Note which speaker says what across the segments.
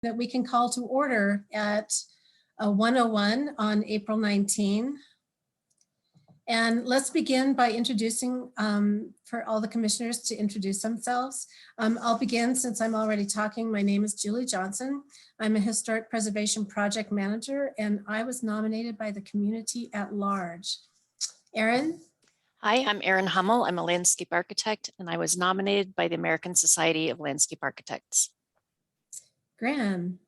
Speaker 1: that we can call to order at 1:01 on April 19. And let's begin by introducing, for all the commissioners to introduce themselves. I'll begin since I'm already talking. My name is Julie Johnson. I'm a Historic Preservation Project Manager, and I was nominated by the community at large. Erin?
Speaker 2: Hi, I'm Erin Hummel. I'm a landscape architect, and I was nominated by the American Society of Landscape Architects.
Speaker 1: Graham?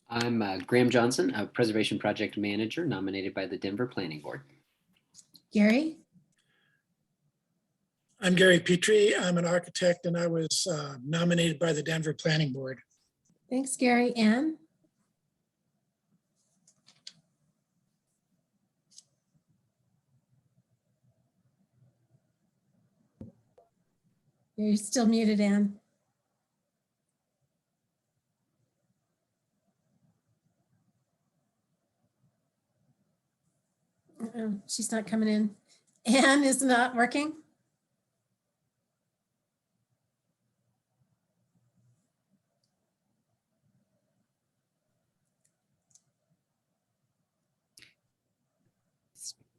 Speaker 3: I'm Graham Johnson, a Preservation Project Manager nominated by the Denver Planning Board.
Speaker 1: Gary?
Speaker 4: I'm Gary Petrie. I'm an architect and I was nominated by the Denver Planning Board.
Speaker 1: Thanks, Gary. Ann? You're still muted, Ann. She's not coming in. Ann is not working.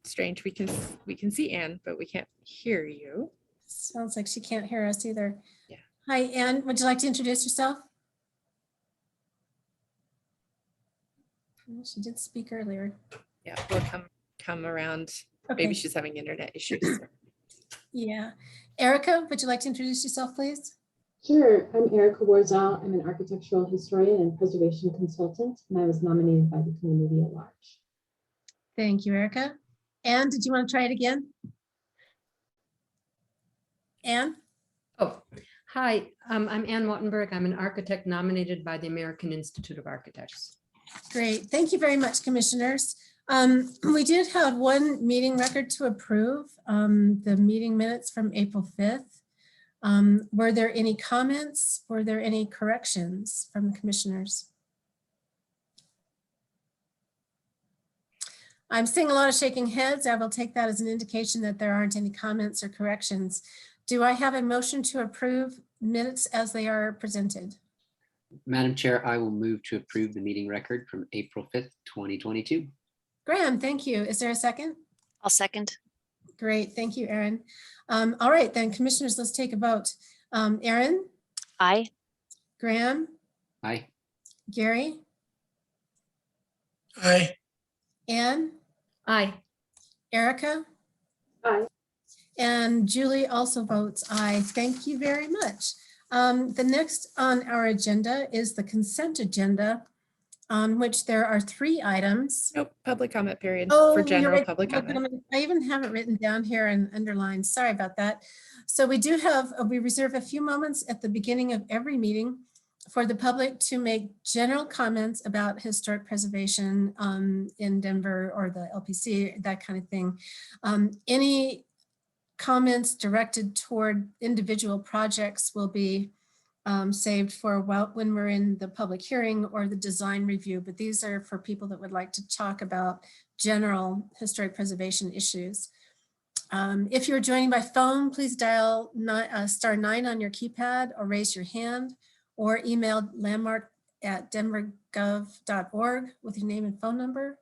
Speaker 5: Strange. We can see Ann, but we can't hear you.
Speaker 1: Sounds like she can't hear us either.
Speaker 5: Yeah.
Speaker 1: Hi, Ann. Would you like to introduce yourself? She did speak earlier.
Speaker 5: Yeah, we'll come around.
Speaker 1: Okay.
Speaker 5: Maybe she's having internet issues.
Speaker 1: Yeah. Erica, would you like to introduce yourself, please?
Speaker 6: Sure. I'm Erica Warzaw. I'm an architectural historian and preservation consultant, and I was nominated by the community at large.
Speaker 1: Thank you, Erica. Ann, did you want to try it again? Ann?
Speaker 7: Oh, hi. I'm Ann Wattenberg. I'm an architect nominated by the American Institute of Architects.
Speaker 1: Great. Thank you very much, commissioners. We did have one meeting record to approve, the meeting minutes from April 5th. Were there any comments? Were there any corrections from the commissioners? I'm seeing a lot of shaking heads. I will take that as an indication that there aren't any comments or corrections. Do I have a motion to approve minutes as they are presented?
Speaker 3: Madam Chair, I will move to approve the meeting record from April 5th, 2022.
Speaker 1: Graham, thank you. Is there a second?
Speaker 2: I'll second.
Speaker 1: Great. Thank you, Erin. All right, then, commissioners, let's take a vote. Erin?
Speaker 2: Aye.
Speaker 1: Graham?
Speaker 3: Aye.
Speaker 1: Gary?
Speaker 4: Aye.
Speaker 1: Ann?
Speaker 7: Aye.
Speaker 1: Erica?
Speaker 6: Aye.
Speaker 1: And Julie also votes aye. Thank you very much. The next on our agenda is the consent agenda, on which there are 3 items.
Speaker 5: Nope, public comment period
Speaker 1: Oh,
Speaker 5: for
Speaker 1: you're
Speaker 5: general
Speaker 1: right,
Speaker 5: public comment.
Speaker 1: I even have it written down here and underlined. Sorry about that. So we do have, we reserve a few moments at the beginning of every meeting for the public to make general comments about historic preservation in Denver or the LPC, that kind of thing. Any comments directed toward individual projects will be saved for when we're in the public hearing or the design review, but these are for people that would like to talk about general historic preservation issues. If you're joining by phone, please dial *9 on your keypad or raise your hand or email landmark@denvergov.org with your name and phone number.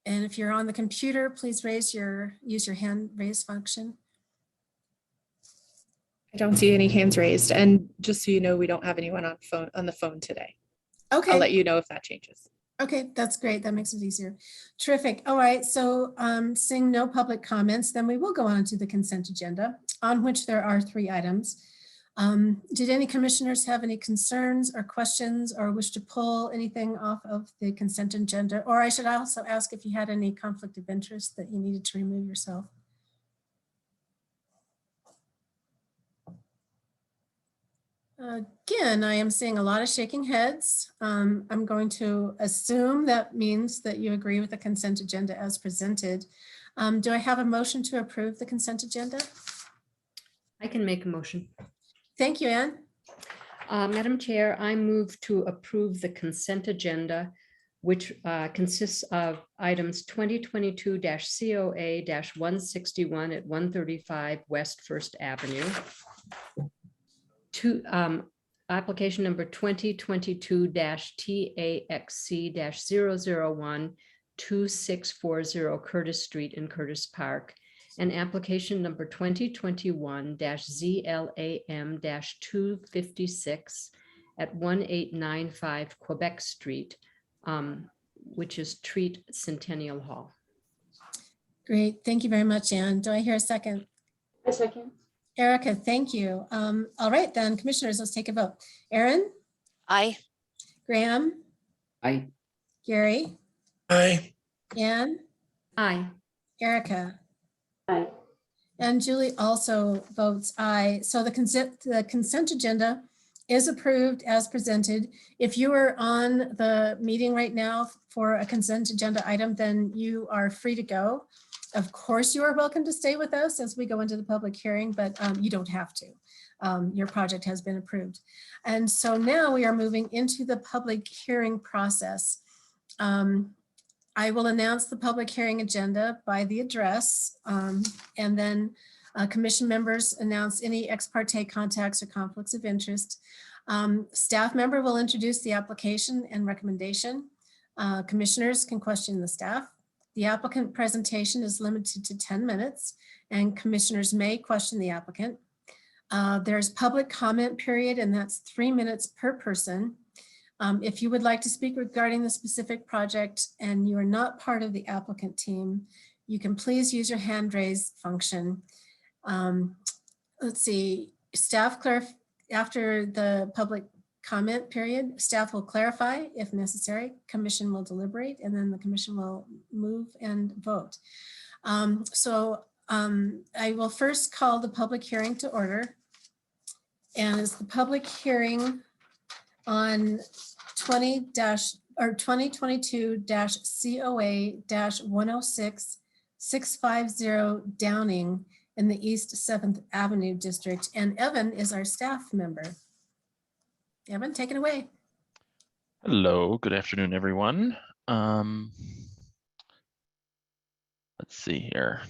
Speaker 1: And if you're on the computer, please use your hand raise function.
Speaker 5: I don't see any hands raised, and just so you know, we don't have anyone on the phone today.
Speaker 1: Okay.
Speaker 5: I'll let you know if that changes.
Speaker 1: Okay, that's great. That makes it easier. Terrific. All right, so seeing no public comments, then we will go on to the consent agenda, on which there are 3 items. Did any commissioners have any concerns or questions or wish to pull anything off of the consent agenda? Or I should also ask if you had any conflict of interest that you needed to remove yourself. Again, I am seeing a lot of shaking heads. I'm going to assume that means that you agree with the consent agenda as presented. Do I have a motion to approve the consent agenda?
Speaker 7: I can make a motion.
Speaker 1: Thank you, Ann.
Speaker 7: Madam Chair, I move to approve the consent agenda, which consists of items 2022-COA-161 at 135 West First Avenue. application number 2022-TAXC-001 2640 Curtis Street in Curtis Park, and application number 2021-ZLAM-256 at 1895 Quebec Street, which is Treat Centennial Hall.
Speaker 1: Great. Thank you very much, Anne. Do I hear a second?
Speaker 6: A second.
Speaker 1: Erica, thank you. All right, then, commissioners, let's take a vote. Aaron,
Speaker 2: Aye.
Speaker 1: Graham,
Speaker 3: Aye.
Speaker 1: Gary,
Speaker 4: Aye.
Speaker 1: Anne,
Speaker 7: Aye.
Speaker 1: Erica,
Speaker 6: Aye.
Speaker 1: and Julie also votes aye. So the consent agenda is approved as presented. If you are on the meeting right now for a consent agenda item, then you are free to go. Of course, you are welcome to stay with us as we go into the public hearing, but you don't have to. Your project has been approved. And so now we are moving into the public hearing process. I will announce the public hearing agenda by the address, and then commission members announce any ex parte contacts or conflicts of interest. Staff member will introduce the application and recommendation. Commissioners can question the staff. The applicant presentation is limited to 10 minutes, and commissioners may question the applicant. There's public comment period, and that's 3 minutes per person. If you would like to speak regarding the specific project and you are not part of the applicant team, you can please use your hand raise function. Let's see, after the public comment period, staff will clarify if necessary, commission will deliberate, and then the commission will move and vote. I will first call the public hearing to order. And it's the public hearing on 2022-COA-106 650 Downing in the East 7th Avenue District. And Evan is our staff member. Evan, take it away.
Speaker 8: Hello, good afternoon, everyone. Let's see here.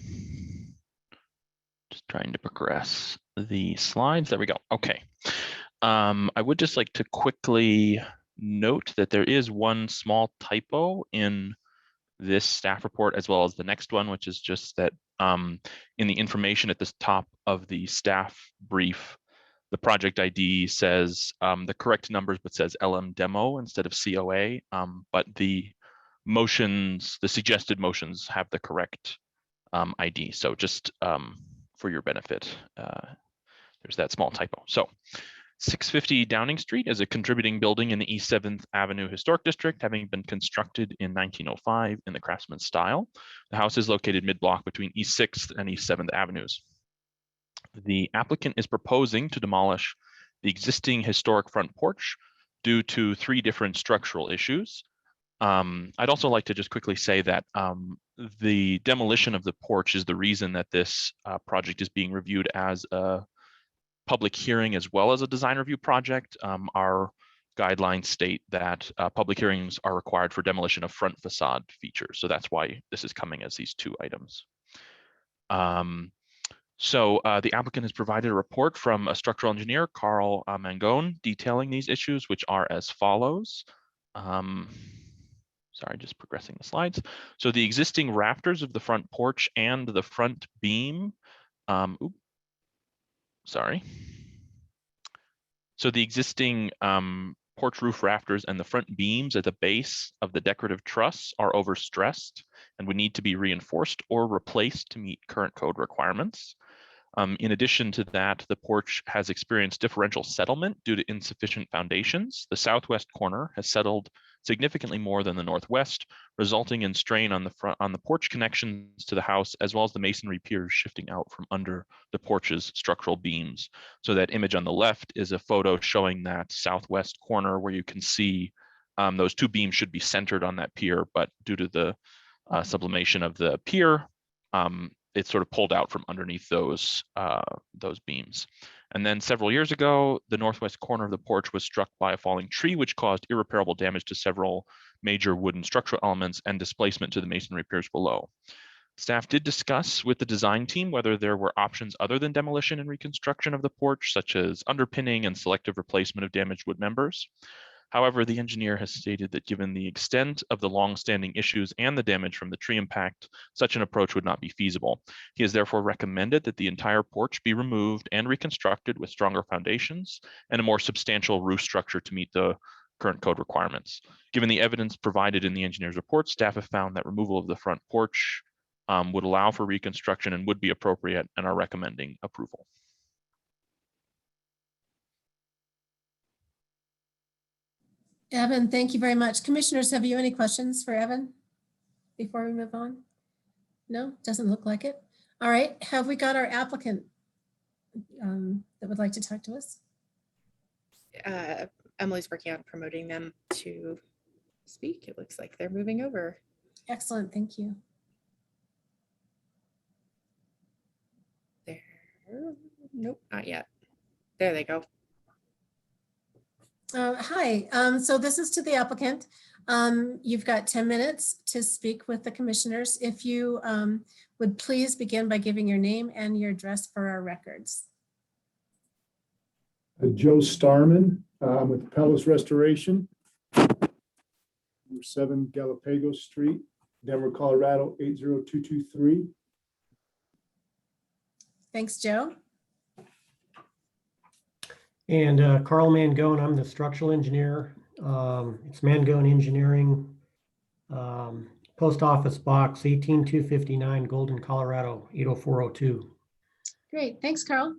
Speaker 8: Just trying to progress the slides. There we go. Okay. I would just like to quickly note that there is one small typo in this staff report as well as the next one, which is just that in the information at the top of the staff brief, the project ID says the correct numbers, but says LM demo instead of COA. But the motions, the suggested motions have the correct ID. So just for your benefit, there's that small typo. So 650 Downing Street is a contributing building in the East 7th Avenue Historic District, having been constructed in 1905 in the Craftsman style. The house is located mid-block between East 6th and East 7th Avenues. The applicant is proposing to demolish the existing historic front porch due to 3 different structural issues. I'd also like to just quickly say that the demolition of the porch is the reason that this project is being reviewed as a public hearing as well as a design review project. Our guidelines state that public hearings are required for demolition of front facade features. So that's why this is coming as these 2 items. The applicant has provided a report from a structural engineer, Carl Mangone, detailing these issues, which are as follows. Sorry, just progressing the slides. So the existing rafters of the front porch and the front beam, So the existing porch roof rafters and the front beams at the base of the decorative truss are overstressed and would need to be reinforced or replaced to meet current code requirements. In addition to that, the porch has experienced differential settlement due to insufficient foundations. The southwest corner has settled significantly more than the northwest, resulting in strain on the porch connections to the house, as well as the masonry piers shifting out from under the porch's structural beams. So that image on the left is a photo showing that southwest corner where you can see those 2 beams should be centered on that pier, but due to the sublimation of the pier, it's sort of pulled out from underneath those beams. And then several years ago, the northwest corner of the porch was struck by a falling tree, which caused irreparable damage to several major wooden structural elements and displacement to the masonry piers below. Staff did discuss with the design team whether there were options other than demolition and reconstruction of the porch, such as underpinning and selective replacement of damaged wood members. However, the engineer has stated that given the extent of the long-standing issues and the damage from the tree impact, such an approach would not be feasible. He has therefore recommended that the entire porch be removed and reconstructed with stronger foundations and a more substantial roof structure to meet the current code requirements. Given the evidence provided in the engineer's report, staff have found that removal of the front porch would allow for reconstruction and would be appropriate and are recommending approval.
Speaker 1: Evan, thank you very much. Commissioners, have you any questions for Evan before we move on? No, doesn't look like it. All right, have we got our applicant that would like to talk to us?
Speaker 5: Emily's working on promoting them to speak. It looks like they're moving over.
Speaker 1: Excellent, thank you.
Speaker 5: There. Nope, not yet. There they go.
Speaker 1: Hi, so this is to the applicant. You've got 10 minutes to speak with the commissioners. If you would please begin by giving your name and your address for our records.
Speaker 9: Joe Starman with Palace Restoration, number 7 Galapagos Street, Denver, Colorado 80223.
Speaker 1: Thanks, Joe.
Speaker 10: And Carl Mangone, I'm the structural engineer. It's Mangone Engineering, Post Office Box 18259, Golden, Colorado 80402.
Speaker 1: Great, thanks, Carl.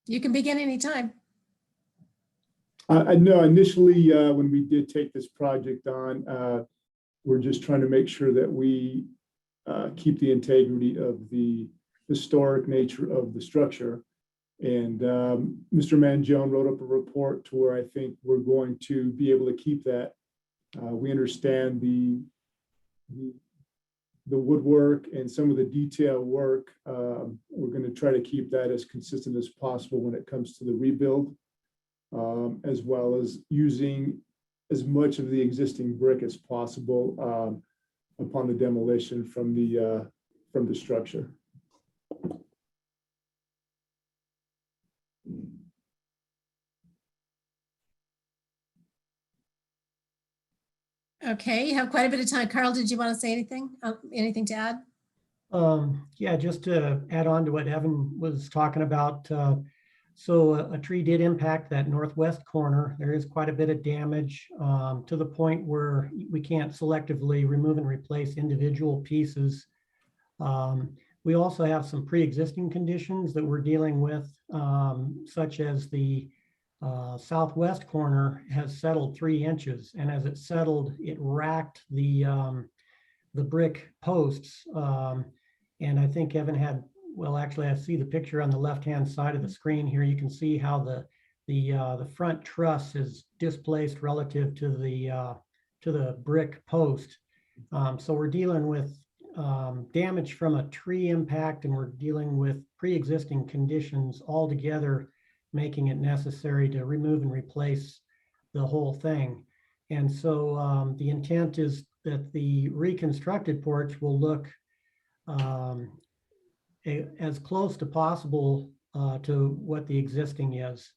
Speaker 1: You can begin anytime.
Speaker 9: I know initially when we did take this project on, we're just trying to make sure that we keep the integrity of the historic nature of the structure. And Mr. Mangone wrote up a report to where I think we're going to be able to keep that. We understand the woodwork and some of the detail work. We're going to try to keep that as consistent as possible when it comes to the rebuild, as well as using as much of the existing brick as possible upon the demolition from the structure.
Speaker 1: Okay, you have quite a bit of time. Carl, did you want to say anything? Anything to add?
Speaker 10: Yeah, just to add on to what Evan was talking about. So a tree did impact that northwest corner. There is quite a bit of damage to the point where we can't selectively remove and replace individual pieces. We also have some pre-existing conditions that we're dealing with, such as the southwest corner has settled 3 inches, and as it settled, it racked the brick posts. And I think Evan had, well, actually, I see the picture on the left-hand side of the screen here. You can see how the front truss is displaced relative to the brick post. So we're dealing with damage from a tree impact, and we're dealing with pre-existing conditions all together, making it necessary to remove and replace the whole thing. And so the intent is that the reconstructed porch will look as close to possible to what the existing is.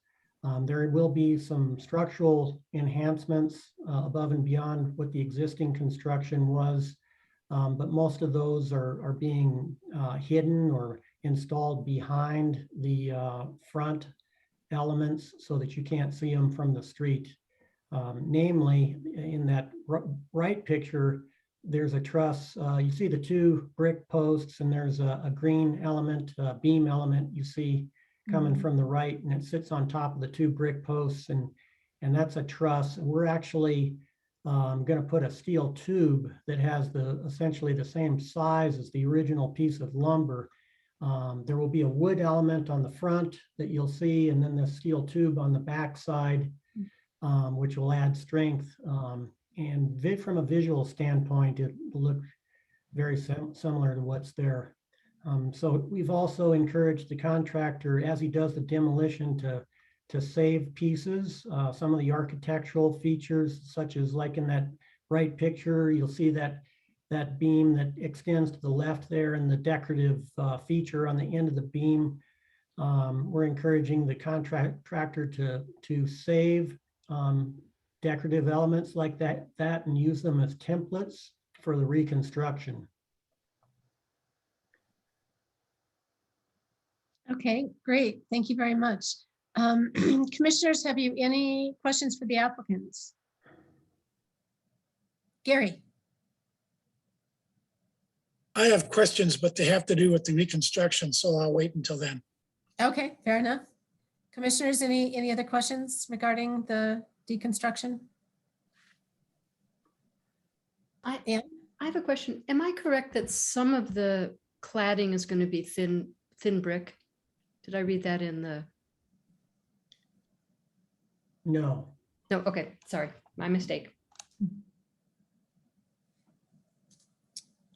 Speaker 10: There will be some structural enhancements above and beyond what the existing construction was, but most of those are being hidden or installed behind the front elements so that you can't see them from the street. Namely, in that right picture, there's a truss. You see the 2 brick posts, and there's a green element, beam element you see coming from the right, and it sits on top of the 2 brick posts, and that's a truss. And we're actually going to put a steel tube that has essentially the same size as the original piece of lumber. There will be a wood element on the front that you'll see, and then the steel tube on the back side, which will add strength. And from a visual standpoint, it will look very similar to what's there. So we've also encouraged the contractor, as he does the demolition, to to save pieces. Some of the architectural features, such as like in that right picture, you'll see that beam that extends to the left there and the decorative feature on the end of the beam. We're encouraging the contractor to save decorative elements like that and use them as templates for the reconstruction.
Speaker 1: Okay, great. Thank you very much. Commissioners, have you any questions for the applicants? Gary?
Speaker 4: I have questions, but they have to do with the reconstruction, so I'll wait until then.
Speaker 1: Okay, fair enough. Commissioners, any other questions regarding the deconstruction?
Speaker 7: I
Speaker 1: Ann?
Speaker 7: have a question. Am I correct that some of the cladding is going to be thin brick? Did I read that in the?
Speaker 10: No.
Speaker 7: No, okay, sorry, my mistake.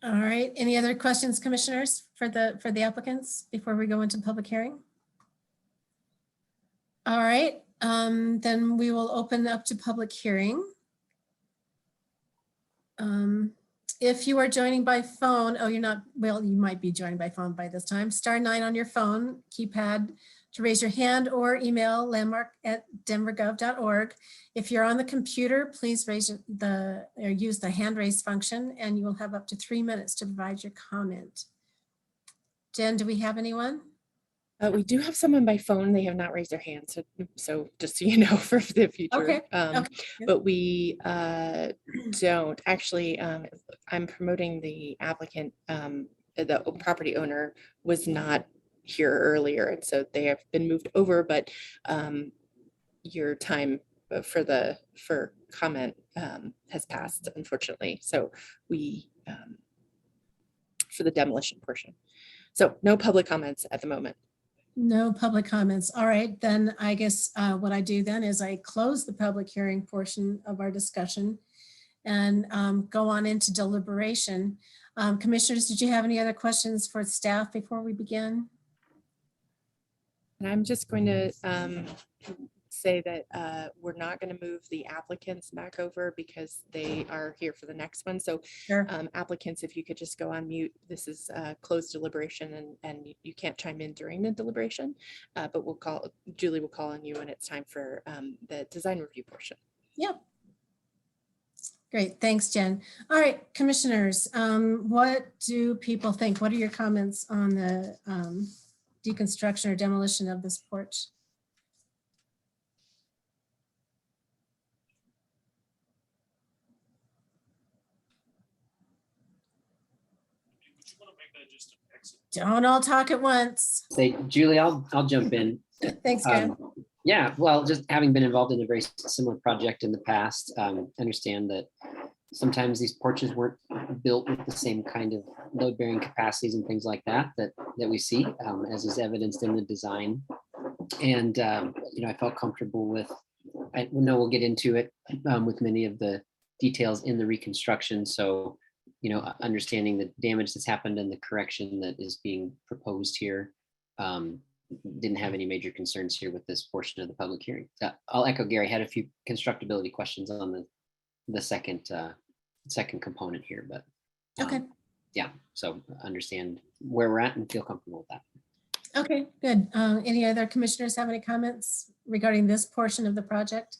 Speaker 1: All right, any other questions, commissioners, for the applicants before we go into public hearing? All right, then we will open up to public hearing. If you are joining by phone, oh, you're not, well, you might be joining by phone by this time. Star 9 on your phone keypad to raise your hand, or email landmark@denvergov.org. If you're on the computer, please use the hand raise function, and you will have up to 3 minutes to provide your comment. Jen, do we have anyone?
Speaker 5: We do have someone by phone. They have not raised their hand. So just so you know, for the future.
Speaker 1: Okay.
Speaker 5: But we don't actually, I'm promoting the applicant. The property owner was not here earlier, and so they have been moved over, but your time for comment has passed, unfortunately. So we for the demolition portion. So no public comments at the moment.
Speaker 1: No public comments. All right, then I guess what I do then is I close the public hearing portion of our discussion and go on into deliberation. Commissioners, did you have any other questions for staff before we begin?
Speaker 5: And I'm just going to say that we're not going to move the applicants back over because they are here for the next one. So
Speaker 1: Sure.
Speaker 5: Applicants, if you could just go on mute. This is closed deliberation, and you can't chime in during the deliberation, but Julie will call on you when it's time for the design review portion.
Speaker 1: Yep. Great, thanks, Jen. All right, commissioners, what do people think? What are your comments on the deconstruction or demolition of this porch? Don't all talk at once.
Speaker 3: Say, Julie, I'll jump in.
Speaker 1: Thanks, Graham.
Speaker 3: Yeah, well, just having been involved in a very similar project in the past, understand that sometimes these porches weren't built with the same kind of load-bearing capacities and things like that we see, as is evidenced in the design. And I felt comfortable with. I know we'll get into it with many of the details in the reconstruction. So, understanding the damage that's happened and the correction that is being proposed here. Didn't have any major concerns here with this portion of the public hearing. I'll echo Gary, had a few constructability questions on the second component here, but
Speaker 1: Okay.
Speaker 3: yeah, so understand where we're at and feel comfortable with that.
Speaker 1: Okay, good. Any other commissioners have any comments regarding this portion of the project?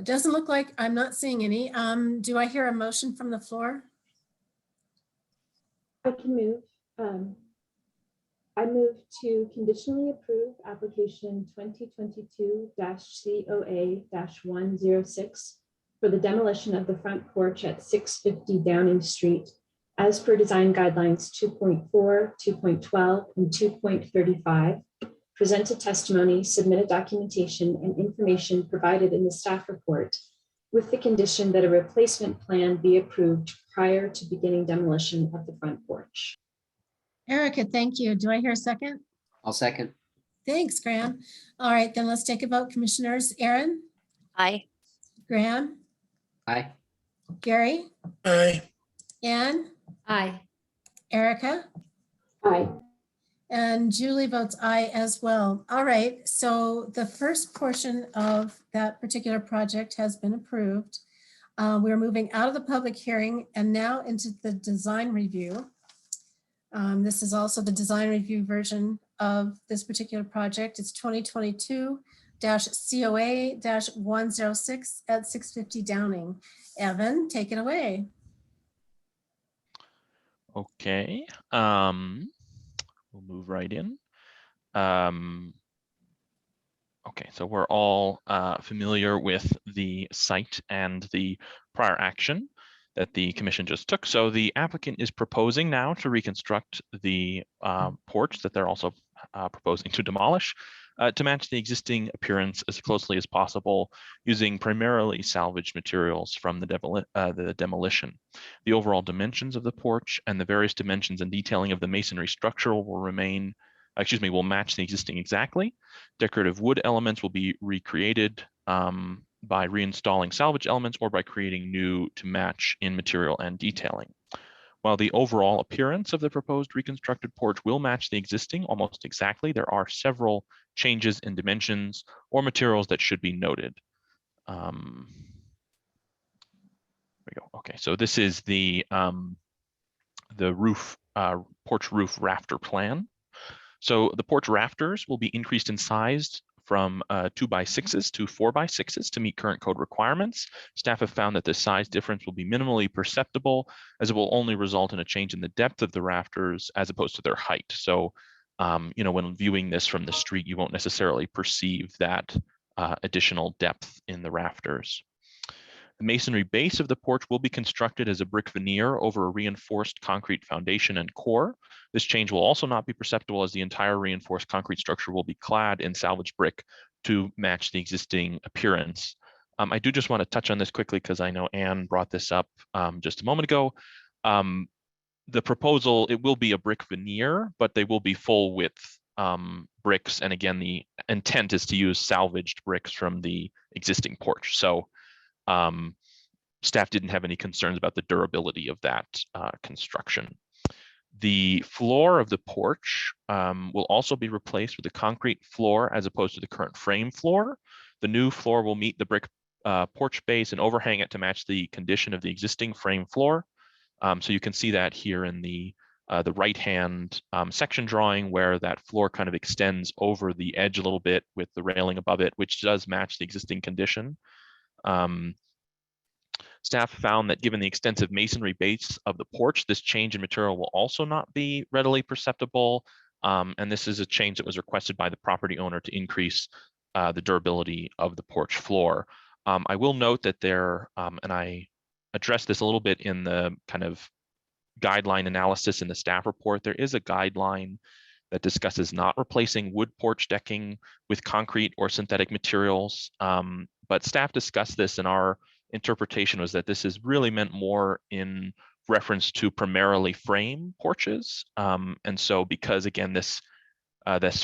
Speaker 1: Doesn't look like, I'm not seeing any. Do I hear a motion from the floor?
Speaker 6: I can move. I move to conditionally approve application 2022-COA-106 for the demolition of the front porch at 650 Downing Street as per design guidelines 2.4, 2.12, and 2.35. Presented testimony, submitted documentation, and information provided in the staff report, with the condition that a replacement plan be approved prior to beginning demolition of the front porch.
Speaker 1: Erica, thank you. Do I hear a second?
Speaker 3: I'll second.
Speaker 1: Thanks, Graham. All right, then let's take a vote. Commissioners, Aaron,
Speaker 2: Aye.
Speaker 1: Graham,
Speaker 3: Aye.
Speaker 1: Gary,
Speaker 4: Aye.
Speaker 1: Ann,
Speaker 7: Aye.
Speaker 1: Erica,
Speaker 6: Aye.
Speaker 1: And Julie votes aye as well. All right, so the first portion of that particular project has been approved. We're moving out of the public hearing and now into the design review. This is also the design review version of this particular project. It's 2022-COA-106 at 650 Downing. Evan, take it away.
Speaker 8: Okay, we'll move right in. Okay, so we're all familiar with the site and the prior action that the commission just took. So the applicant is proposing now to reconstruct the porch that they're also proposing to demolish to match the existing appearance as closely as possible using primarily salvaged materials from the demolition. The overall dimensions of the porch and the various dimensions and detailing of the masonry structure will remain, will match the existing exactly. Decorative wood elements will be recreated by reinstalling salvage elements or by creating new to match in material and detailing. While the overall appearance of the proposed reconstructed porch will match the existing almost exactly, there are several changes in dimensions or materials that should be noted. There we go. Okay, so this is the roof, porch roof rafter plan. So the porch rafters will be increased in size from 2x6s to 4x6s to meet current code requirements. Staff have found that this size difference will be minimally perceptible as it will only result in a change in the depth of the rafters as opposed to their height. So, when viewing this from the street, you won't necessarily perceive that additional depth in the rafters. The masonry base of the porch will be constructed as a brick veneer over a reinforced concrete foundation and core. This change will also not be perceptible as the entire reinforced concrete structure will be clad in salvage brick to match the existing appearance. I do just want to touch on this quickly because I know Anne brought this up just a moment ago. The proposal, it will be a brick veneer, but they will be full width bricks. And again, the intent is to use salvaged bricks from the existing porch. So staff didn't have any concerns about the durability of that construction. The floor of the porch will also be replaced with a concrete floor as opposed to the current frame floor. The new floor will meet the brick porch base and overhang it to match the condition of the existing frame floor. So you can see that here in the right-hand section drawing where that floor kind of extends over the edge a little bit with the railing above it, which does match the existing condition. Staff found that given the extensive masonry base of the porch, this change in material will also not be readily perceptible. And this is a change that was requested by the property owner to increase the durability of the porch floor. I will note that there, and I addressed this a little bit in the kind of guideline analysis in the staff report, there is a guideline that discusses not replacing wood porch decking with concrete or synthetic materials. But staff discussed this, and our interpretation was that this is really meant more in reference to primarily frame porches. And so because again, this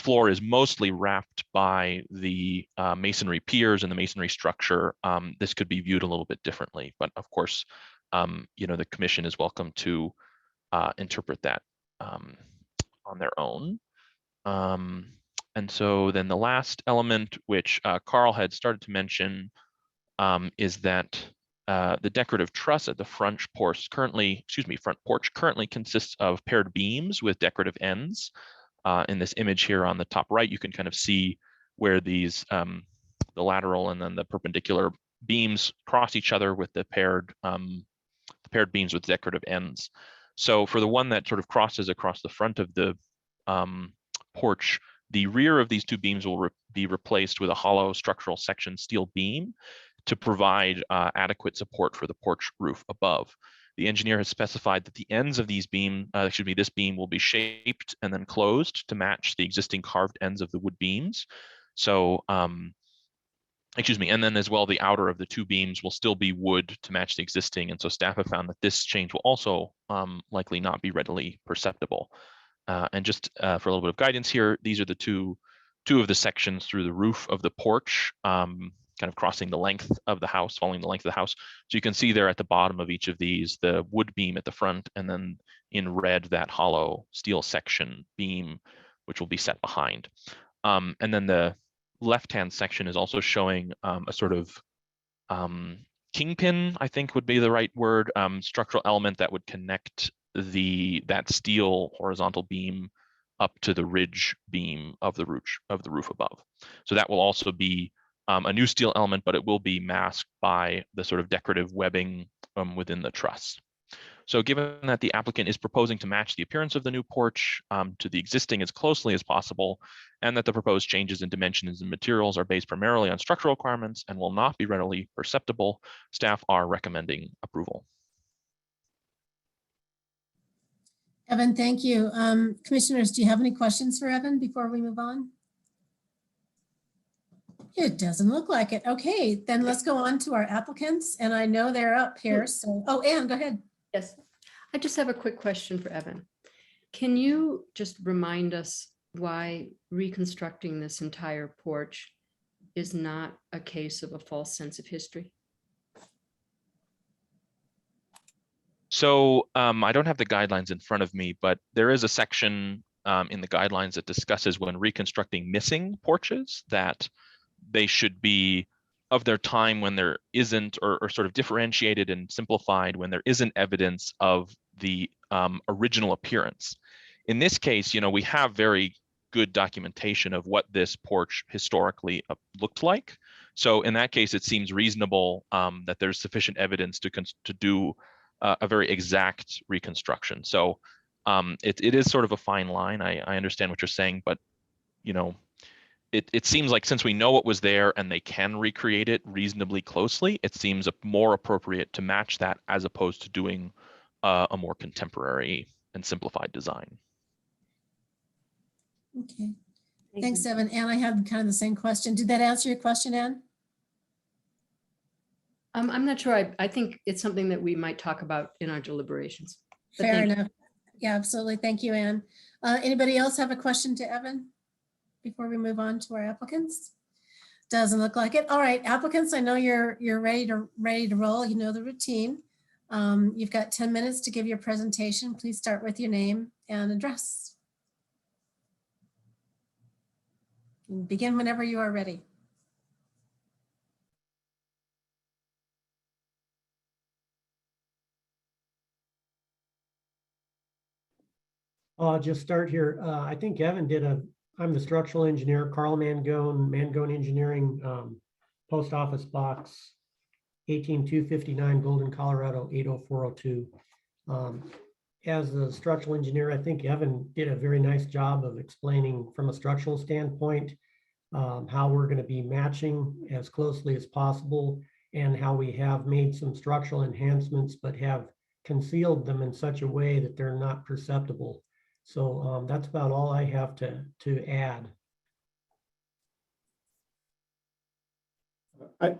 Speaker 8: floor is mostly wrapped by the masonry piers and the masonry structure, this could be viewed a little bit differently. But of course, the commission is welcome to interpret that on their own. And so then the last element, which Carl had started to mention, is that the decorative truss at the front porch currently consists of paired beams with decorative ends. In this image here on the top right, you can kind of see where these, the lateral and then the perpendicular beams cross each other with the paired beams with decorative ends. So for the one that sort of crosses across the front of the porch, the rear of these two beams will be replaced with a hollow structural section steel beam to provide adequate support for the porch roof above. The engineer has specified that the ends of these this beam will be shaped and then closed to match the existing carved ends of the wood beams. So, and then as well, the outer of the two beams will still be wood to match the existing. And so staff have found that this change will also likely not be readily perceptible. And just for a little bit of guidance here, these are the two of the sections through the roof of the porch, kind of crossing the length of the house, following the length of the house. So you can see there at the bottom of each of these, the wood beam at the front, and then in red, that hollow steel section beam which will be set behind. And then the left-hand section is also showing a sort of kingpin, I think would be the right word, structural element that would connect that steel horizontal beam up to the ridge beam of the roof above. So that will also be a new steel element, but it will be masked by the sort of decorative webbing within the truss. So given that the applicant is proposing to match the appearance of the new porch to the existing as closely as possible, and that the proposed changes in dimensions and materials are based primarily on structural requirements and will not be readily perceptible, staff are recommending approval.
Speaker 1: Evan, thank you. Commissioners, do you have any questions for Evan before we move on? It doesn't look like it. Okay, then let's go on to our applicants. And I know they're up here. So, oh, Anne, go ahead.
Speaker 7: Yes, I just have a quick question for Evan. Can you just remind us why reconstructing this entire porch is not a case of a false sense of history?
Speaker 8: So I don't have the guidelines in front of me, but there is a section in the guidelines that discusses when reconstructing missing porches that they should be of their time when there isn't, or sort of differentiated and simplified when there isn't evidence of the original appearance. In this case, we have very good documentation of what this porch historically looked like. So in that case, it seems reasonable that there's sufficient evidence to do a very exact reconstruction. So it is sort of a fine line. I understand what you're saying, but it seems like since we know what was there and they can recreate it reasonably closely, it seems more appropriate to match that as opposed to doing a more contemporary and simplified design.
Speaker 1: Okay, thanks, Evan. Anne, I had kind of the same question. Did that answer your question, Anne?
Speaker 7: I'm not sure. I think it's something that we might talk about in our deliberations. But
Speaker 1: Fair enough. Yeah, absolutely. Thank you, Anne. Anybody else have a question to Evan before we move on to our applicants? Doesn't look like it. All right, applicants, I know you're ready to roll. You know the routine. You've got 10 minutes to give your presentation. Please start with your name and address. Begin whenever you are ready.
Speaker 10: I'll just start here. I think Evan I'm the structural engineer, Carl Mangone Engineering, Post Office Box 18259, Golden, Colorado 80402. As a structural engineer, I think Evan did a very nice job of explaining from a structural standpoint how we're going to be matching as closely as possible, and how we have made some structural enhancements but have concealed them in such a way that they're not perceptible. So that's about all I have to add.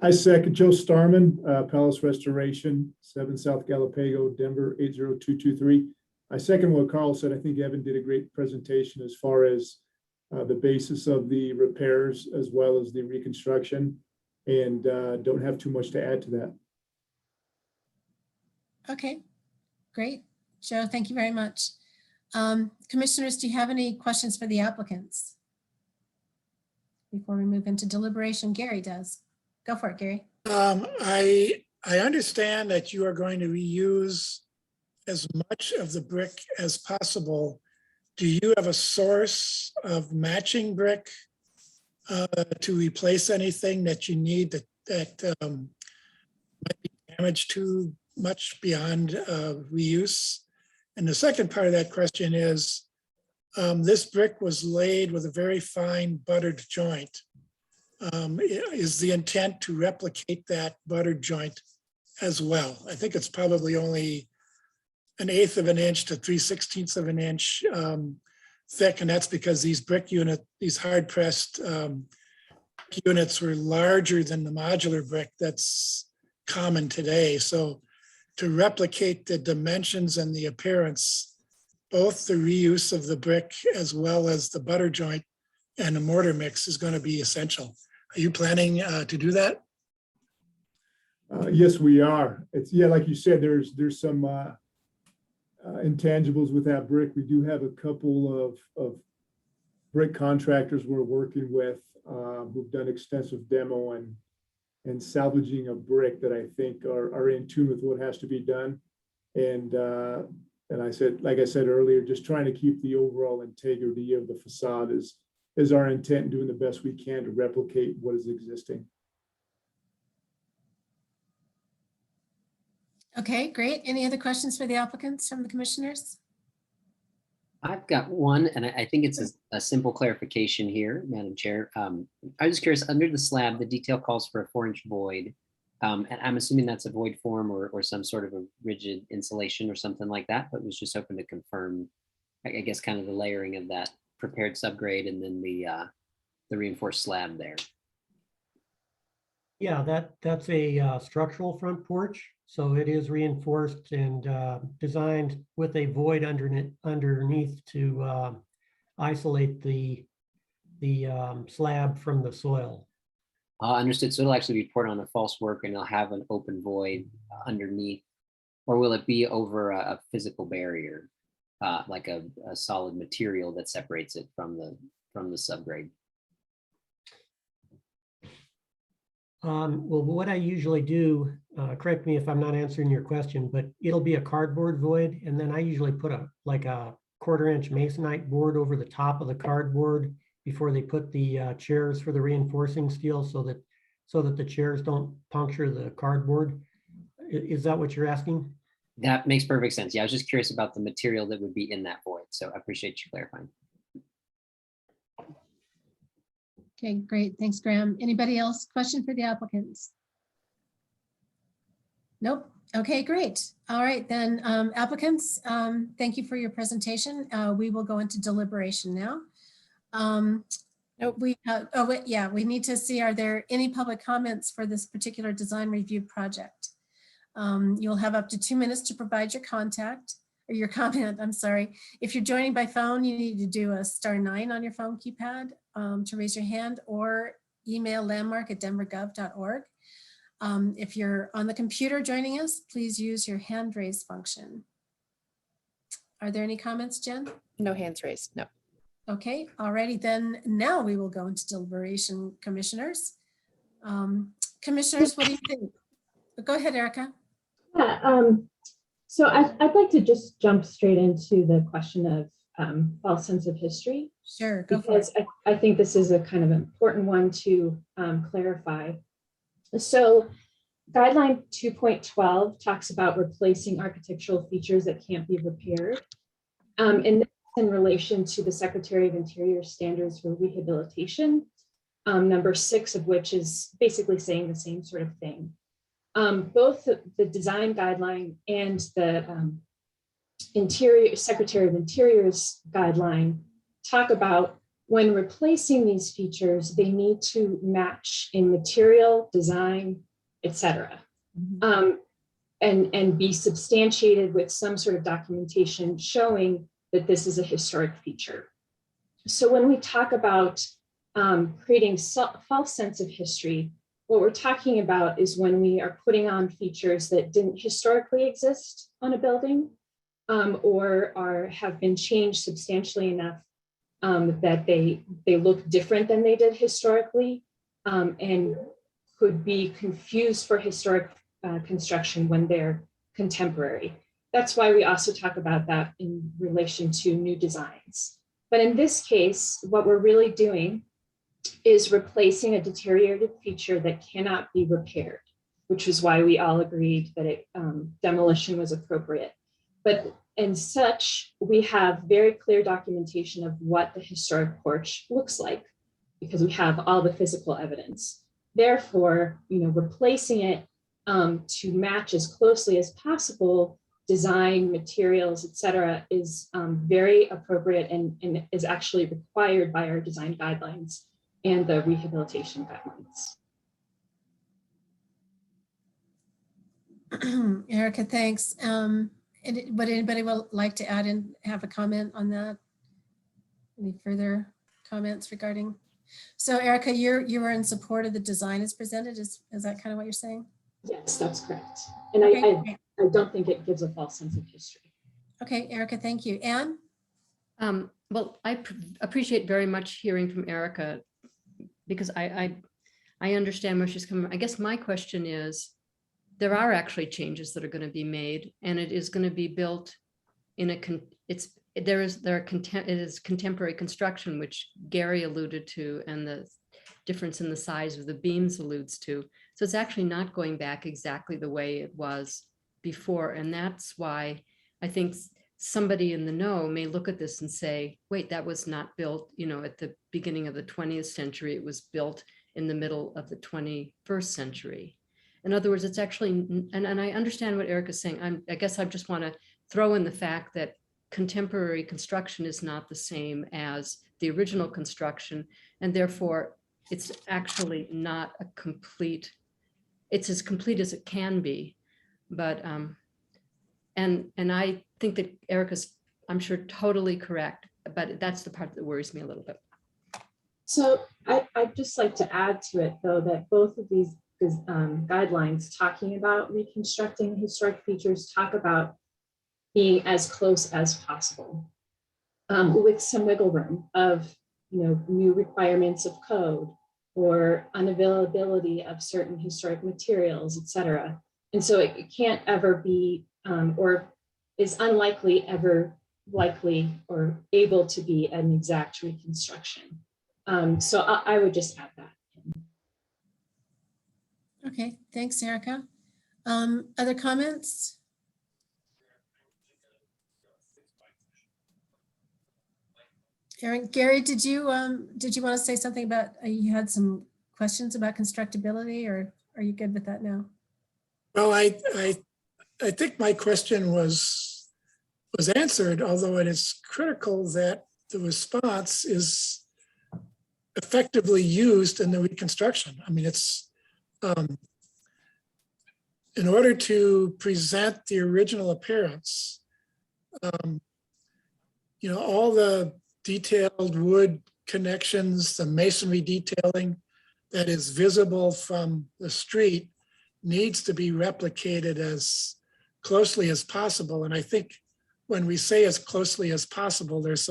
Speaker 9: I second Joe Starman, Palace Restoration, 7 South Galapago, Denver 80223. I second what Carl said. I think Evan did a great presentation as far as the basis of the repairs as well as the reconstruction, and don't have too much to add to that.
Speaker 1: Okay, great. Joe, thank you very much. Commissioners, do you have any questions for the applicants before we move into deliberation? Gary does. Go for it, Gary.
Speaker 4: I understand that you are going to reuse as much of the brick as possible. Do you have a source of matching brick to replace anything that you need that might be damaged too much beyond reuse? And the second part of that question is, this brick was laid with a very fine buttered joint. Is the intent to replicate that buttered joint as well? I think it's probably only 1/8 of an inch to 3/16 of an inch thick, and that's because these these hard pressed units were larger than the modular brick that's common today. So to replicate the dimensions and the appearance, both the reuse of the brick as well as the butter joint and the mortar mix is going to be essential. Are you planning to do that?
Speaker 9: Yes, we are. Yeah, like you said, there's some intangibles with that brick. We do have a couple of brick contractors we're working with who've done extensive demo and salvaging of brick that I think are in tune with what has to be done. And I said, like I said earlier, just trying to keep the overall integrity of the facade is our intent, doing the best we can to replicate what is existing.
Speaker 1: Okay, great. Any other questions for the applicants from the commissioners?
Speaker 3: I've got one, and I think it's a simple clarification here, Madam Chair. I was curious, under the slab, the detail calls for a 4-inch void. And I'm assuming that's a void form or some sort of a rigid insulation or something like that, but was just hoping to confirm, I guess, kind of the layering of that prepared subgrade and then the reinforced slab there.
Speaker 10: Yeah, that's a structural front porch. So it is reinforced and designed with a void underneath to isolate the slab from the soil.
Speaker 3: Understood. So it'll actually be poured on a false work and it'll have an open void underneath, or will it be over a physical barrier, like a solid material that separates it from the subgrade?
Speaker 10: Well, what I usually do, correct me if I'm not answering your question, but it'll be a cardboard void. And then I usually put a 1/4-inch masonite board over the top of the cardboard before they put the chairs for the reinforcing steel so that the chairs don't puncture the cardboard. Is that what you're asking?
Speaker 3: That makes perfect sense. Yeah, I was just curious about the material that would be in that void. So I appreciate you clarifying.
Speaker 1: Okay, great. Thanks, Graham. Anybody else? Question for the applicants? Nope. Okay, great. All right, then applicants, thank you for your presentation. We will go into deliberation now.
Speaker 5: Nope.
Speaker 1: We need to see, are there any public comments for this particular design review project? You'll have up to 2 minutes to provide your contact or your comment, I'm sorry. If you're joining by phone, you need to do a *9 on your phone keypad to raise your hand, or email landmark@denvergov.org. If you're on the computer joining us, please use your hand raise function. Are there any comments, Jen?
Speaker 5: No hands raised, no.
Speaker 1: Okay, alrighty then. Now we will go into deliberation, commissioners. Commissioners, what do you think? Go ahead, Erica.
Speaker 6: Yeah, so I'd like to just jump straight into the question of false sense of history.
Speaker 1: Sure, go for it.
Speaker 6: Because I think this is a kind of important one to clarify. So guideline 2.12 talks about replacing architectural features that can't be repaired. And this in relation to the Secretary of Interior standards for rehabilitation, number 6 of which is basically saying the same sort of thing. Both the design guideline and the Secretary of Interior's guideline talk about when replacing these features, they need to match in material, design, etc. And be substantiated with some sort of documentation showing that this is a historic feature. So when we talk about creating false sense of history, what we're talking about is when we are putting on features that didn't historically exist on a building, or have been changed substantially enough that they look different than they did historically, and could be confused for historic construction when they're contemporary. That's why we also talk about that in relation to new designs. But in this case, what we're really doing is replacing a deteriorated feature that cannot be repaired, which is why we all agreed that demolition was appropriate. But in such, we have very clear documentation of what the historic porch looks like, because we have all the physical evidence. Therefore, replacing it to match as closely as possible design, materials, etc., is very appropriate and is actually required by our design guidelines and the rehabilitation guidelines.
Speaker 1: Erica, thanks. Would anybody like to add and have a comment on that? Any further comments regarding? So Erica, you were in support of the design as presented. Is that kind of what you're saying?
Speaker 6: Yes, that's correct. And
Speaker 1: Okay,
Speaker 6: I don't think it gives a false sense of history.
Speaker 1: okay, Erica, thank you. Anne?
Speaker 7: Well, I appreciate very much hearing from Erica because I understand where she's coming. I guess my question is, there are actually changes that are going to be made, and it is going to be built in a it is contemporary construction, which Gary alluded to, and the difference in the size of the beams alludes to. So it's actually not going back exactly the way it was before, and that's why I think somebody in the know may look at this and say, wait, that was not built, at the beginning of the 20th century. It was built in the middle of the 21st century. In other words, it's actually, and I understand what Erica's saying. I guess I just want to throw in the fact that contemporary construction is not the same as the original construction, and therefore it's actually not a complete, it's as complete as it can be. But, and I think that Erica's, I'm sure, totally correct, but that's the part that worries me a little bit.
Speaker 6: So I'd just like to add to it, though, that both of these guidelines talking about reconstructing historic features talk about being as close as possible, with some wiggle room of new requirements of code or unavailability of certain historic materials, et cetera. And so it can't ever be, or is unlikely ever likely or able to be an exact reconstruction. So I would just add that.
Speaker 1: Okay, thanks, Erica. Other comments? Gary, did you want to say something about, you had some questions about constructability, or are you good with that now?
Speaker 4: Well, I think my question was answered, although it is critical that the response is effectively used in the reconstruction. I mean, it's in order to present the original appearance, all the detailed wood connections, the masonry detailing that is visible from the street needs to be replicated as closely as possible. And I think when we say as closely as possible, there's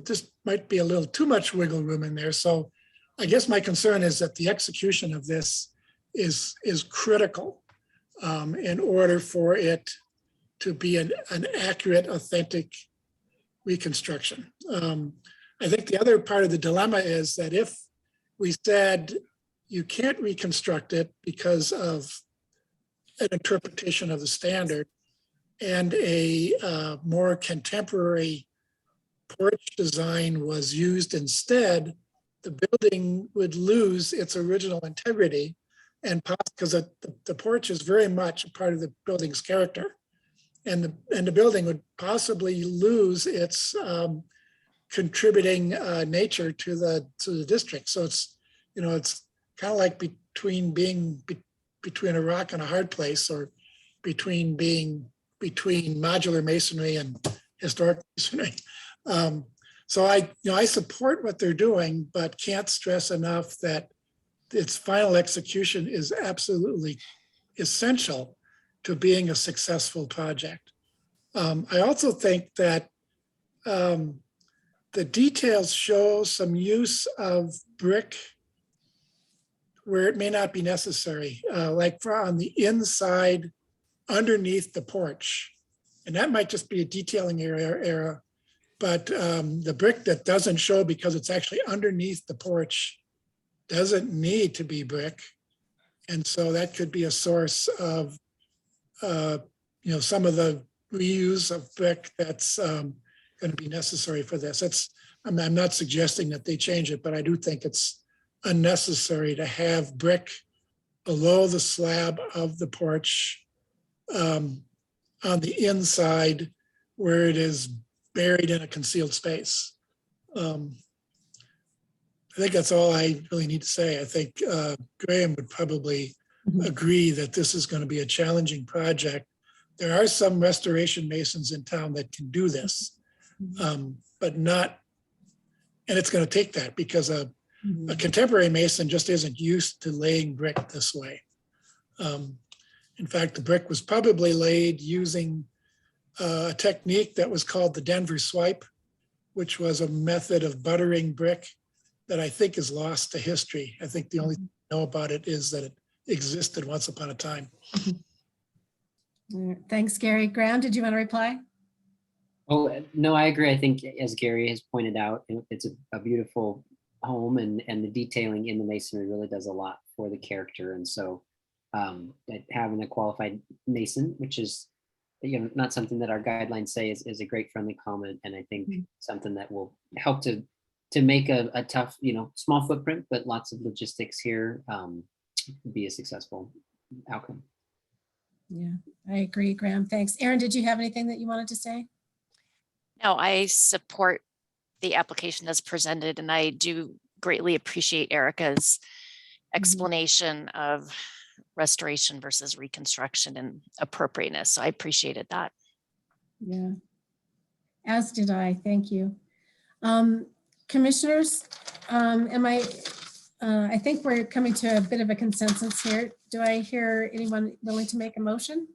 Speaker 4: just might be a little too much wiggle room in there. So I guess my concern is that the execution of this is critical in order for it to be an accurate, authentic reconstruction. I think the other part of the dilemma is that if we said you can't reconstruct it because of an interpretation of the standard, and a more contemporary porch design was used instead, the building would lose its original integrity, and because the porch is very much a part of the building's character, and the building would possibly lose its contributing nature to the district. So it's kind of like being between a rock and a hard place, or between modular masonry and historic masonry. So I support what they're doing, but can't stress enough that its final execution is absolutely essential to being a successful project. I also think that the details show some use of brick where it may not be necessary, like on the inside underneath the porch. And that might just be a detailing error, but the brick that doesn't show because it's actually underneath the porch doesn't need to be brick. And so that could be a source of some of the reuse of brick that's going to be necessary for this. I'm not suggesting that they change it, but I do think it's unnecessary to have brick below the slab of the porch on the inside where it is buried in a concealed space. I think that's all I really need to say. I think Graham would probably agree that this is going to be a challenging project. There are some restoration masons in town that can do this, but not, and it's going to take that because a contemporary mason just isn't used to laying brick this way. In fact, the brick was probably laid using a technique that was called the Denver swipe, which was a method of buttering brick that I think is lost to history. I think the only thing I know about it is that it existed once upon a time.
Speaker 1: Thanks, Gary. Graham, did you want to reply?
Speaker 3: Oh, no, I agree. I think as Gary has pointed out, it's a beautiful home, and the detailing in the masonry really does a lot for the character. And so having a qualified mason, which is, not something that our guidelines say is a great friendly comment. And I think something that will help to make a tough, small footprint, but lots of logistics here, be a successful outcome.
Speaker 1: Yeah, I agree, Graham. Thanks. Erin, did you have anything that you wanted to say?
Speaker 2: No, I support the application as presented, and I do greatly appreciate Erica's explanation of restoration versus reconstruction and appropriateness. So I appreciated that.
Speaker 1: Yeah, as did I. Thank you. Commissioners, I think we're coming to a bit of a consensus here. Do I hear anyone willing to make a motion?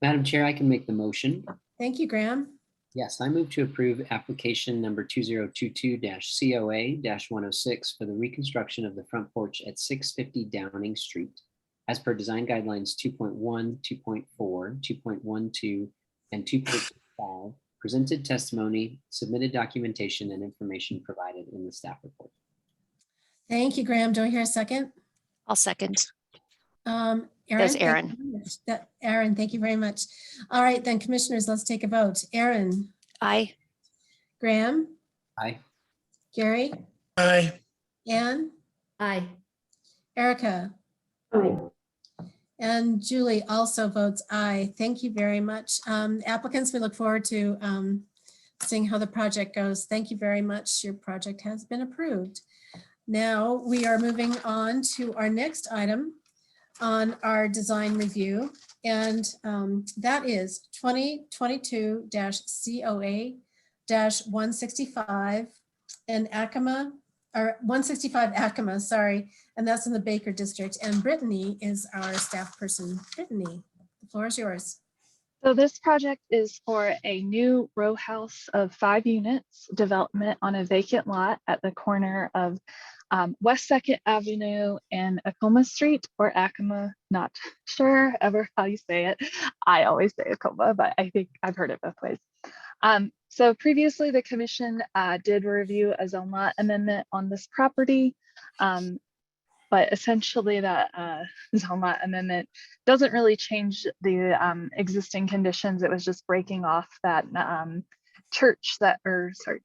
Speaker 3: Madam Chair, I can make the motion.
Speaker 1: Thank you, Graham.
Speaker 3: Yes, I move to approve application number 2022-COA-106 for the reconstruction of the front porch at 650 Downing Street, as per design guidelines 2.1, 2.4, 2.12, and 2.5, presented testimony, submitted documentation, and information provided in the staff report.
Speaker 1: Thank you, Graham. Do I hear a second?
Speaker 2: I'll second.
Speaker 1: Erin,
Speaker 2: There's
Speaker 1: thank you
Speaker 2: Erin.
Speaker 1: very much. Erin, thank you very much. All right, then, commissioners, let's take a vote. Erin,
Speaker 2: Aye.
Speaker 1: Graham,
Speaker 3: Aye.
Speaker 1: Gary,
Speaker 4: Aye.
Speaker 1: Ann,
Speaker 7: Aye.
Speaker 1: Erica,
Speaker 6: Aye.
Speaker 1: and Julie also votes aye. Thank you very much. Applicants, we look forward to seeing how the project goes. Thank you very much. Your project has been approved. Now we are moving on to our next item on our design review, and that is 2022-COA-165 and Acoma, or 165 Acoma, sorry, and that's in the Baker District. And Brittany is our staff person. Brittany, the floor is yours.
Speaker 11: So this project is for a new row house of 5 units development on a vacant lot at the corner of West 2nd Avenue and Acoma Street, or Acoma, not sure ever how you say it. I always say Acoma, but I think I've heard it both ways. So previously the commission did review a zone lot amendment on this property, but essentially that zone lot amendment doesn't really change the existing conditions. It was just breaking off that church that, or sorry,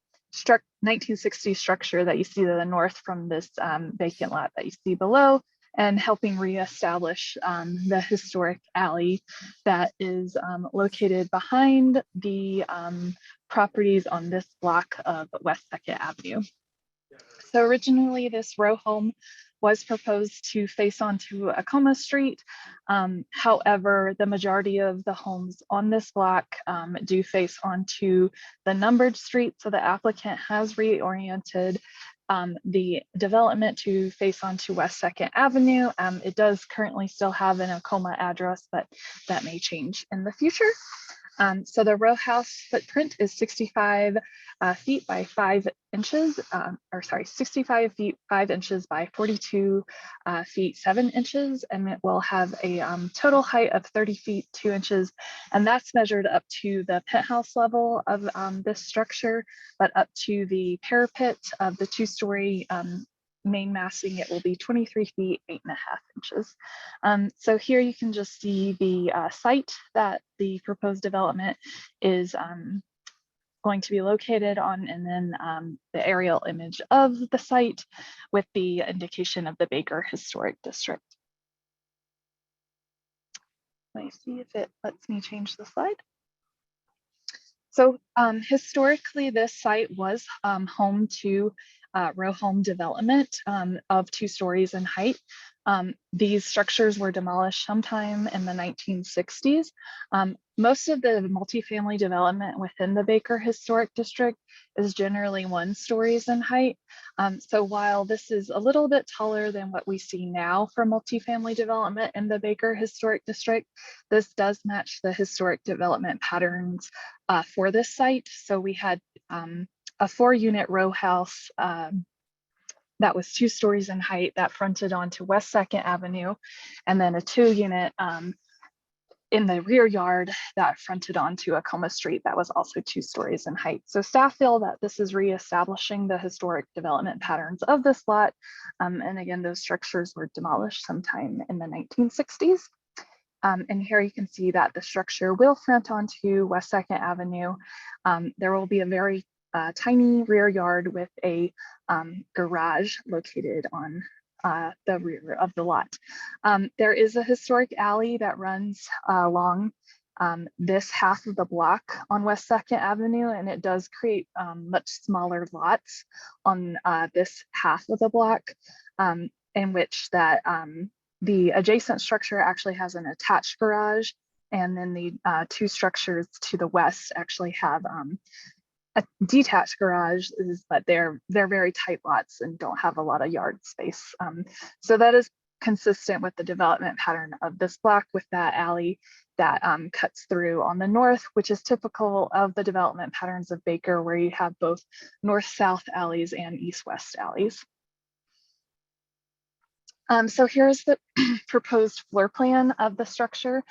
Speaker 11: 1960 structure that you see to the north from this vacant lot that you see below, and helping reestablish the historic alley that is located behind the properties on this block of West 2nd Avenue. So originally this row home was proposed to face onto Acoma Street. However, the majority of the homes on this block do face onto the numbered street. So the applicant has reoriented the development to face onto West 2nd Avenue. It does currently still have an Acoma address, but that may change in the future. So the row house footprint is 65 feet by 5 inches, 65 feet 5 inches by 42 feet 7 inches, and it will have a total height of 30 feet 2 inches, and that's measured up to the penthouse level of this structure, but up to the parapet of the 2-story main massing, it will be 23 feet 8.5 inches. So here you can just see the site that the proposed development is going to be located on, and then the aerial image of the site with the indication of the Baker Historic District. Let me see if it lets me change the slide. So historically, this site was home to row home development of 2 stories in height. These structures were demolished sometime in the 1960s. Most of the multifamily development within the Baker Historic District is generally 1 stories in height. So while this is a little bit taller than what we see now for multifamily development in the Baker Historic District, this does match the historic development patterns for this site. So we had a 4-unit row house that was 2 stories in height that fronted onto West 2nd Avenue, and then a 2-unit in the rear yard that fronted onto Acoma Street that was also 2 stories in height. So staff feel that this is reestablishing the historic development patterns of this lot. And again, those structures were demolished sometime in the 1960s. And here you can see that the structure will front onto West 2nd Avenue. There will be a very tiny rear yard with a garage located on the rear of the lot. There is a historic alley that runs along this half of the block on West 2nd Avenue, and it does create much smaller lots on this half of the block, in which that the adjacent structure actually has an attached garage, and then the 2 structures to the west actually have a detached garage, but they're very tight lots and don't have a lot of yard space. So that is consistent with the development pattern of this block, with that alley that cuts through on the north, which is typical of the development patterns of Baker, where you have both north-south alleys and east-west alleys. So here's the proposed floor plan of the structure.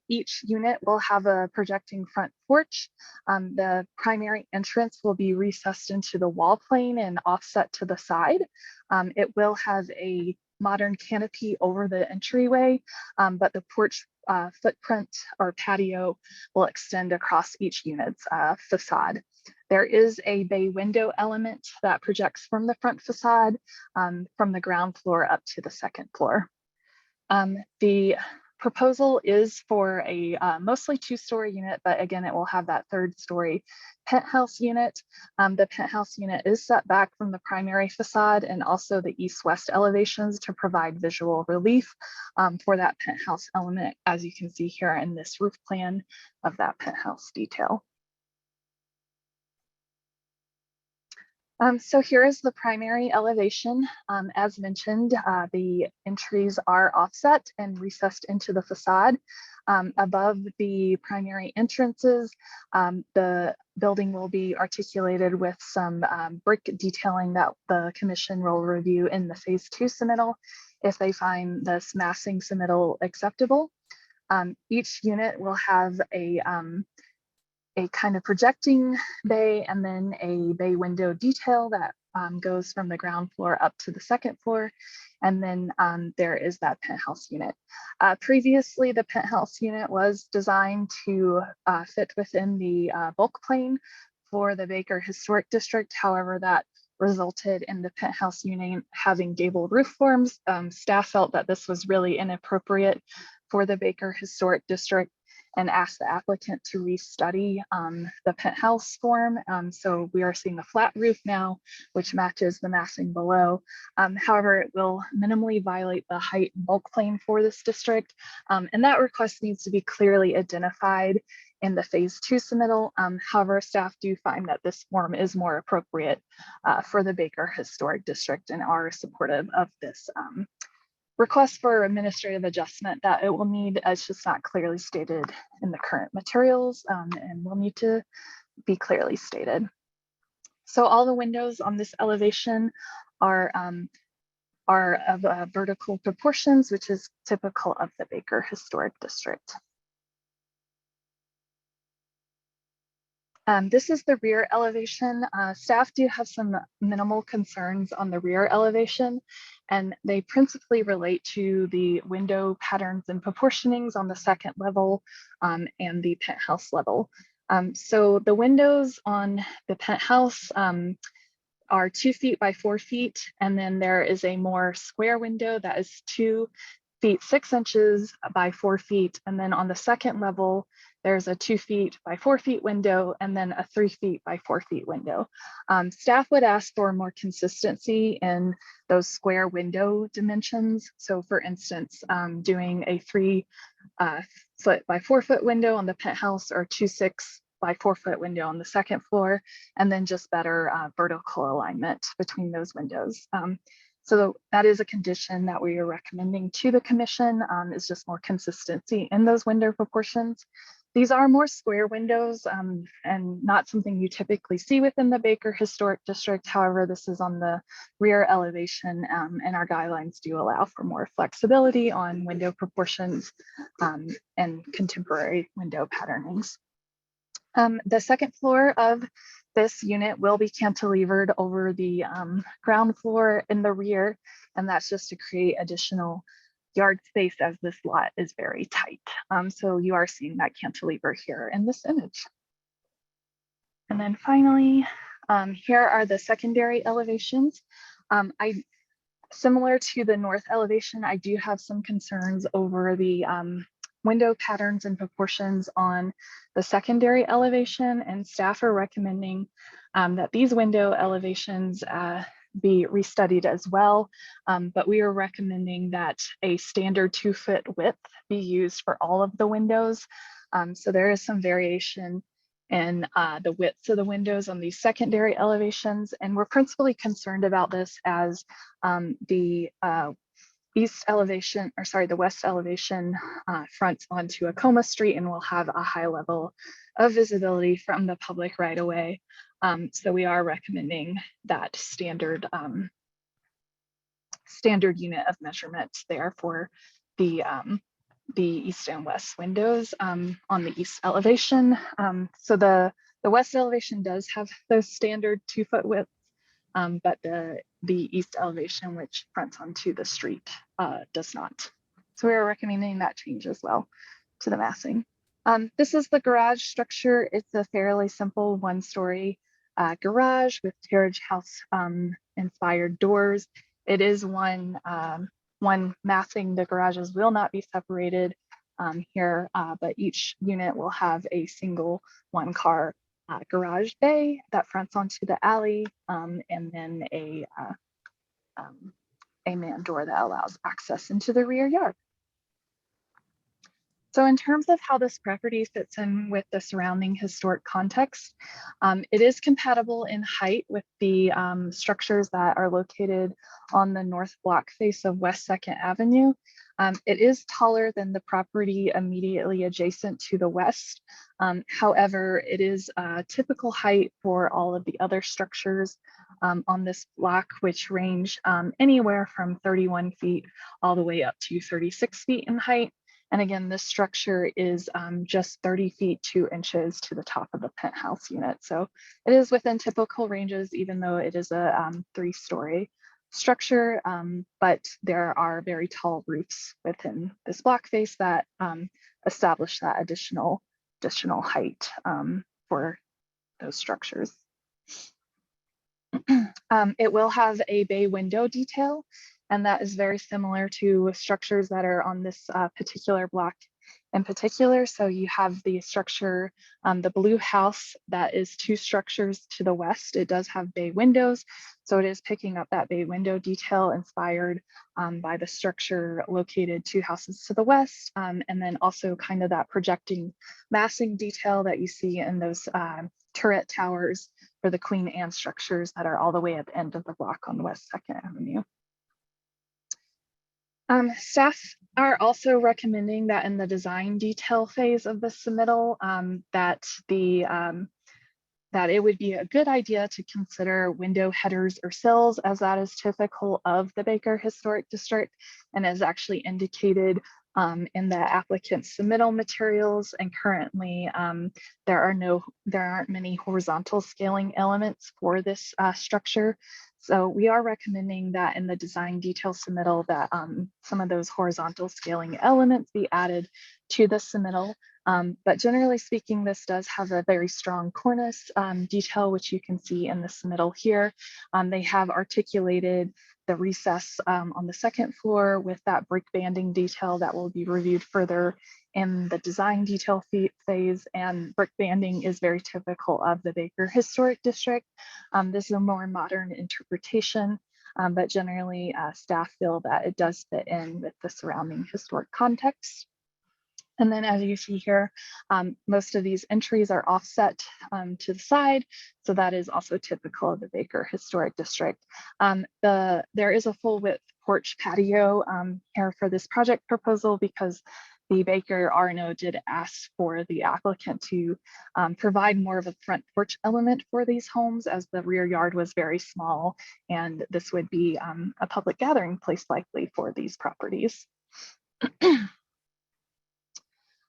Speaker 11: Each unit will have a projecting front porch. The primary entrance will be recessed into the wall plane and offset to the side. It will have a modern canopy over the entryway, but the porch footprint or patio will extend across each unit's facade. There is a bay window element that projects from the front facade from the ground floor up to the 2nd floor. The proposal is for a mostly 2-story unit, but again, it will have that 3rd-story penthouse unit. The penthouse unit is set back from the primary facade and also the east-west elevations to provide visual relief for that penthouse element, as you can see here in this roof plan of that penthouse detail. So here is the primary elevation. As mentioned, the entries are offset and recessed into the facade. Above the primary entrances, the building will be articulated with some brick detailing that the commission will review in the phase 2 submittal if they find this massing submittal acceptable. Each unit will have a kind of projecting bay and then a bay window detail that goes from the ground floor up to the 2nd floor. And then there is that penthouse unit. Previously, the penthouse unit was designed to fit within the bulk plane for the Baker Historic District. However, that resulted in the penthouse unit having gable roof forms. Staff felt that this was really inappropriate for the Baker Historic District and asked the applicant to restudy the penthouse form. So we are seeing a flat roof now, which matches the massing below. However, it will minimally violate the height bulk plane for this district. And that request needs to be clearly identified in the phase 2 submittal. However, staff do find that this form is more appropriate for the Baker Historic District and are supportive of this request for administrative adjustment that it will need. It's just not clearly stated in the current materials and will need to be clearly stated. So all the windows on this elevation are of vertical proportions, which is typical of the Baker Historic District. This is the rear elevation. Staff do have some minimal concerns on the rear elevation, and they principally relate to the window patterns and proportionings on the 2nd level and the penthouse level. So the windows on the penthouse are 2 feet by 4 feet, and then there is a more square window that is 2 feet 6 inches by 4 feet, and then on the 2nd level, there's a 2 feet by 4 feet window and then a 3 feet by 4 feet window. Staff would ask for more consistency in those square window dimensions. So for instance, doing a 3 foot by 4 foot window on the penthouse or 2 6 by 4 foot window on the second floor, and then just better vertical alignment between those windows. So that is a condition that we are recommending to the commission, is just more consistency in those window proportions. These are more square windows and not something you typically see within the Baker Historic District. However, this is on the rear elevation, and our guidelines do allow for more flexibility on window proportions and contemporary window patternings. The second floor of this unit will be cantilevered over the ground floor in the rear, and that's just to create additional yard space as this lot is very tight. So you are seeing that cantilever here in this image. And then finally, here are the secondary elevations. Similar to the north elevation, I do have some concerns over the window patterns and proportions on the secondary elevation, and staff are recommending that these window elevations be restudied as well. But we are recommending that a standard 2 foot width be used for all of the windows. So there is some variation in the widths of the windows on these secondary elevations. And we're principally concerned about this as the east elevation, or sorry, the west elevation fronts onto Acoma Street and will have a high level of visibility from the public right away. So we are recommending that standard unit of measurements there for the east and west windows on the east elevation. So the west elevation does have those standard 2 foot widths, but the east elevation, which fronts onto the street, does not. So we are recommending that change as well to the massing. This is the garage structure. It's a fairly simple 1-story garage with carriage house inspired doors. It is one massing. The garages will not be separated here, but each unit will have a single 1-car garage bay that fronts onto the alley, and then a man door that allows access into the rear yard. So in terms of how this property fits in with the surrounding historic context, it is compatible in height with the structures that are located on the north block face of West 2nd Avenue. It is taller than the property immediately adjacent to the west. However, it is typical height for all of the other structures on this block, which range anywhere from 31 feet all the way up to 36 feet in height. And again, this structure is just 30 feet 2 inches to the top of the penthouse unit. So it is within typical ranges, even though it is a 3-story structure, but there are very tall roofs within this block face that establish that additional height for those structures. It will have a bay window detail, and that is very similar to structures that are on this particular block in particular. So you have the structure, the blue house that is 2 structures to the west. It does have bay windows. So it is picking up that bay window detail inspired by the structure located 2 houses to the west. And then also kind of that projecting massing detail that you see in those turret towers for the Queen Anne structures that are all the way at the end of the block on West 2nd Avenue. Staff are also recommending that in the design detail phase of the submittal, that it would be a good idea to consider window headers or sills, as that is typical of the Baker Historic District and is actually indicated in the applicant submittal materials. And currently there aren't many horizontal scaling elements for this structure. So we are recommending that in the design detail submittal that some of those horizontal scaling elements be added to the submittal. But generally speaking, this does have a very strong cornice detail, which you can see in the submittal here. They have articulated the recess on the second floor with that brick banding detail that will be reviewed further in the design detail phase, and brick banding is very typical of the Baker Historic District. This is a more modern interpretation, but generally staff feel that it does fit in with the surrounding historic context. And then as you see here, most of these entries are offset to the side. So that is also typical of the Baker Historic District. There is a full width porch patio here for this project proposal because the Baker RNO did ask for the applicant to provide more of a front porch element for these homes, as the rear yard was very small, and this would be a public gathering place likely for these properties.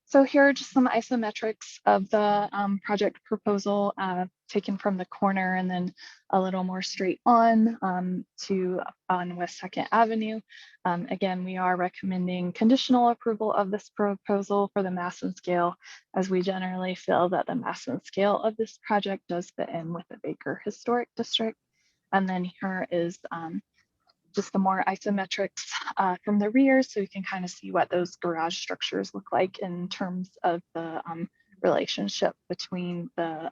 Speaker 11: So here are just some isometrics of the project proposal taken from the corner and then a little more straight on West 2nd Avenue. Again, we are recommending conditional approval of this proposal for the mass and scale, as we generally feel that the mass and scale of this project does fit in with the Baker Historic District. And then here is just the more isometrics from the rear, so you can kind of see what those garage structures look like in terms of the relationship between the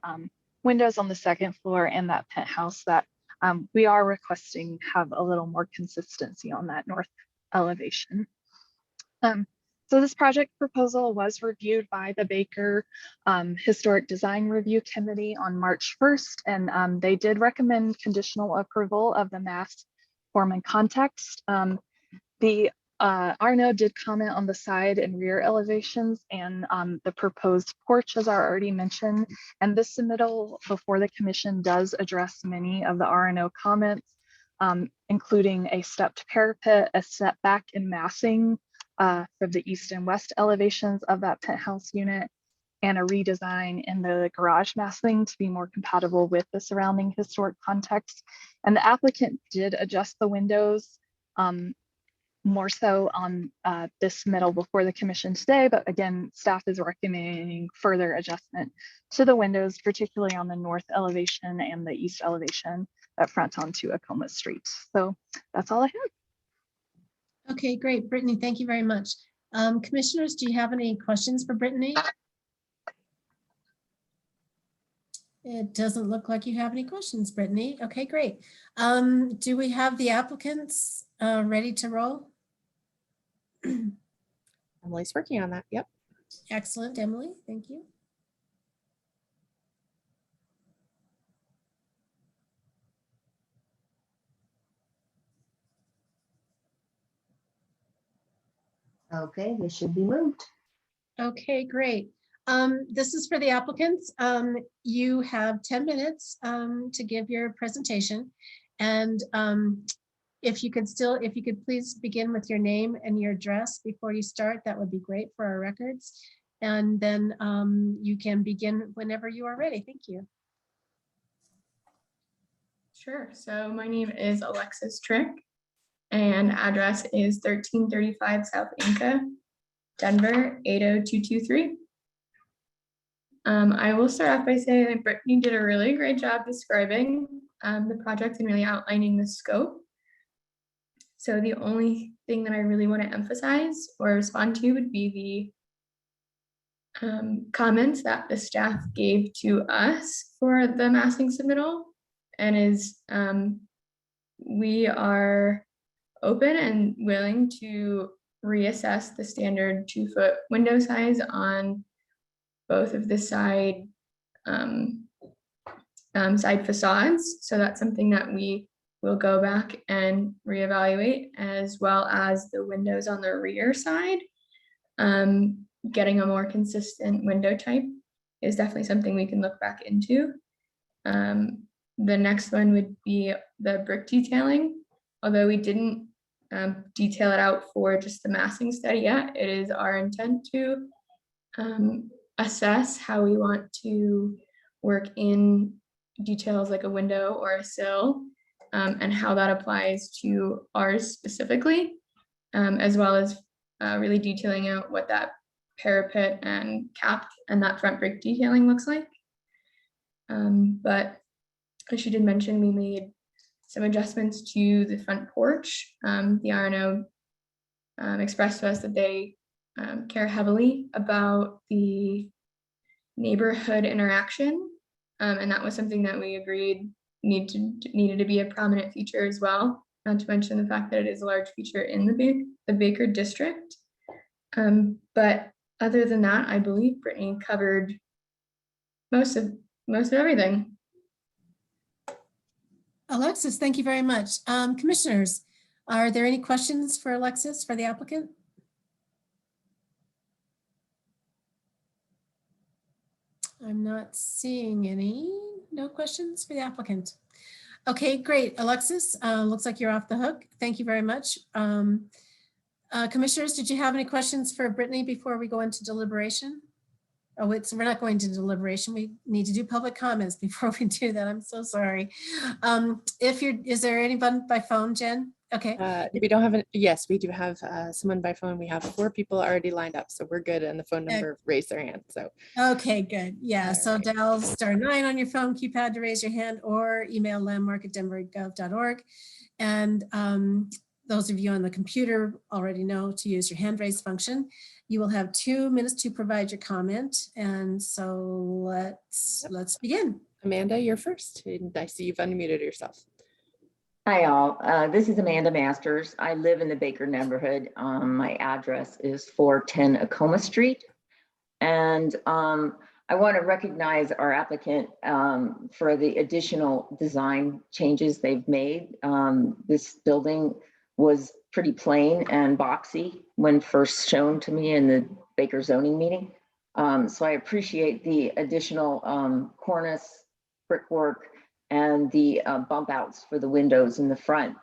Speaker 11: windows on the second floor and that penthouse that we are requesting have a little more consistency on that north elevation. So this project proposal was reviewed by the Baker Historic Design Review Committee on March 1st, and they did recommend conditional approval of the mass form and context. The RNO did comment on the side and rear elevations and the proposed porch, as I already mentioned. And this submittal before the commission does address many of the RNO comments, including a stepped parapet, a step back in massing for the east and west elevations of that penthouse unit, and a redesign in the garage massing to be more compatible with the surrounding historic context. And the applicant did adjust the windows more so on this submittal before the commission today, but again, staff is recommending further adjustment to the windows, particularly on the north elevation and the east elevation that front onto Acoma Street. So that's all I have.
Speaker 1: Okay, great. Brittany, thank you very much. Commissioners, do you have any questions for Brittany? It doesn't look like you have any questions, Brittany. Okay, great. Do we have the applicants ready to roll?
Speaker 5: Emily's working on that. Yep.
Speaker 1: Excellent, Emily. Thank you.
Speaker 12: Okay, this should be moved.
Speaker 1: Okay, great. This is for the applicants. You have 10 minutes to give your presentation. And if you could please begin with your name and your address before you start, that would be great for our records. And then you can begin whenever you are ready. Thank you.
Speaker 13: Sure. So my name is Alexis Trick and address is 1335 South Inca, Denver, 80223. I will start off by saying that Brittany did a really great job describing the project and really outlining the scope. So the only thing that I really want to emphasize or respond to would be the comments that the staff gave to us for the massing submittal, and is we are open and willing to reassess the standard 2-foot window size on both of the side facades. So that's something that we will go back and reevaluate, as well as the windows on the rear side. Getting a more consistent window type is definitely something we can look back into. The next one would be the brick detailing. Although we didn't detail it out for just the massing study yet, it is our intent to assess how we want to work in details like a window or a sill, and how that applies to ours specifically, as well as really detailing out what that parapet and cap and that front brick detailing looks like. But as she did mention, we made some adjustments to the front porch. The RNO expressed to us that they care heavily about the neighborhood interaction, and that was something that we agreed needed to be a prominent feature as well, not to mention the fact that it is a large feature in the Baker district. But other than that, I believe Brittany covered most of everything.
Speaker 1: Alexis, thank you very much. Commissioners, are there any questions for Alexis, for the applicant? I'm not seeing any. No questions for the applicant. Okay, great. Alexis, looks like you're off the hook. Thank you very much. Commissioners, did you have any questions for Brittany before we go into deliberation? Oh, we're not going to deliberation. We need to do public comments before we do that. I'm so sorry. Is there anyone by phone, Jen? Okay.
Speaker 5: We don't have yes, we do have someone by phone. We have 4 people already lined up, so we're good. And the phone number raised their hand. So
Speaker 1: okay, good. Yeah.
Speaker 5: All
Speaker 1: So
Speaker 5: right.
Speaker 1: dial *9 on your phone keypad to raise your hand, or email landmark@denvergov.org. And those of you on the computer already know to use your hand raise function. You will have 2 minutes to provide your comment. And so let's begin.
Speaker 5: Amanda, you're first. And I see you've unmuted yourself.
Speaker 14: Hi all, this is Amanda Masters. I live in the Baker neighborhood. My address is 410 Acoma Street. And I want to recognize our applicant for the additional design changes they've made. This building was pretty plain and boxy when first shown to me in the Baker zoning meeting. So I appreciate the additional cornice, brickwork, and the bump outs for the windows in the front.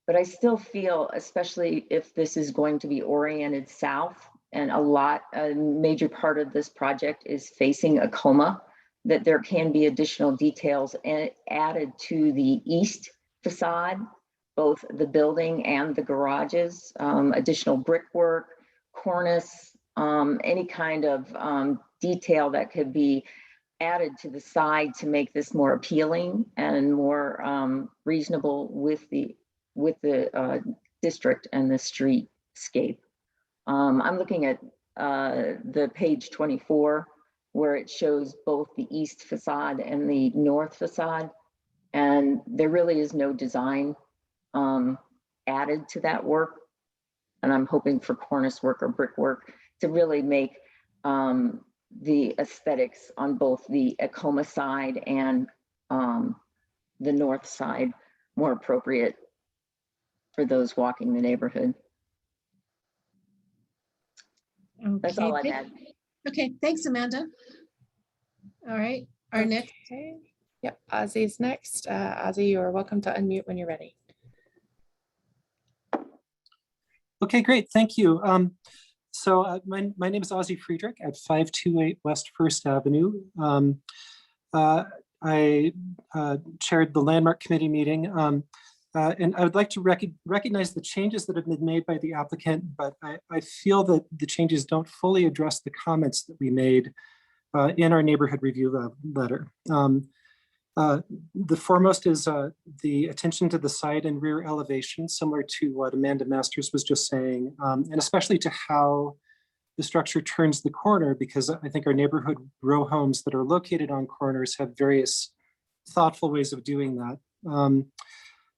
Speaker 14: But I still feel, especially if this is going to be oriented south, and a major part of this project is facing Acoma, that there can be additional details added to the east facade, both the building and the garages, additional brickwork, cornice, any kind of detail that could be added to the side to make this more appealing and more reasonable with the district and the streetscape. I'm looking at the page 24, where it shows both the east facade and the north facade, and there really is no design added to that work. And I'm hoping for cornice work or brickwork to really make the aesthetics on both the Acoma side and the north side more appropriate for those walking the neighborhood.
Speaker 1: Okay.
Speaker 14: That's all I had.
Speaker 1: Okay, thanks, Amanda. All right, our next.
Speaker 5: Yep, Ozzy's next. Ozzy, you're welcome to unmute when you're ready.
Speaker 15: Okay, great, thank you. So my name is Ozzy Friedrich at 528 West First Avenue. I chaired the Landmark Committee meeting, and I would like to recognize the changes that have been made by the applicant, but I feel that the changes don't fully address the comments that we made in our neighborhood review letter. The foremost is the attention to the side and rear elevation, similar to what Amanda Masters was just saying, and especially to how the structure turns the corner, because I think our neighborhood row homes that are located on corners have various thoughtful ways of doing that.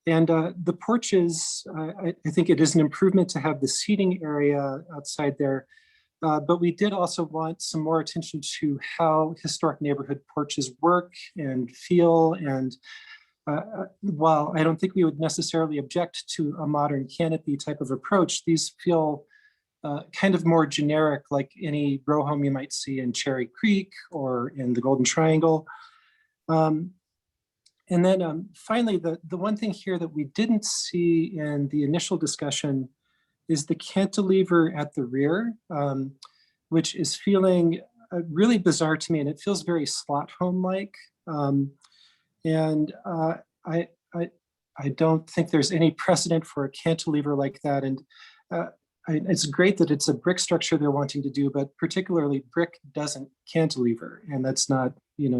Speaker 15: And the porches, I think it is an improvement to have the seating area outside there. But we did also want some more attention to how historic neighborhood porches work and feel. And while I don't think we would necessarily object to a modern canopy type of approach, these feel kind of more generic, like any row home you might see in Cherry Creek or in the Golden Triangle. And then finally, the one thing here that we didn't see in the initial discussion is the cantilever at the rear, which is feeling really bizarre to me, and it feels very slot home-like. And I don't think there's any precedent for a cantilever like that. And it's great that it's a brick structure they're wanting to do, but particularly brick doesn't cantilever, and that's not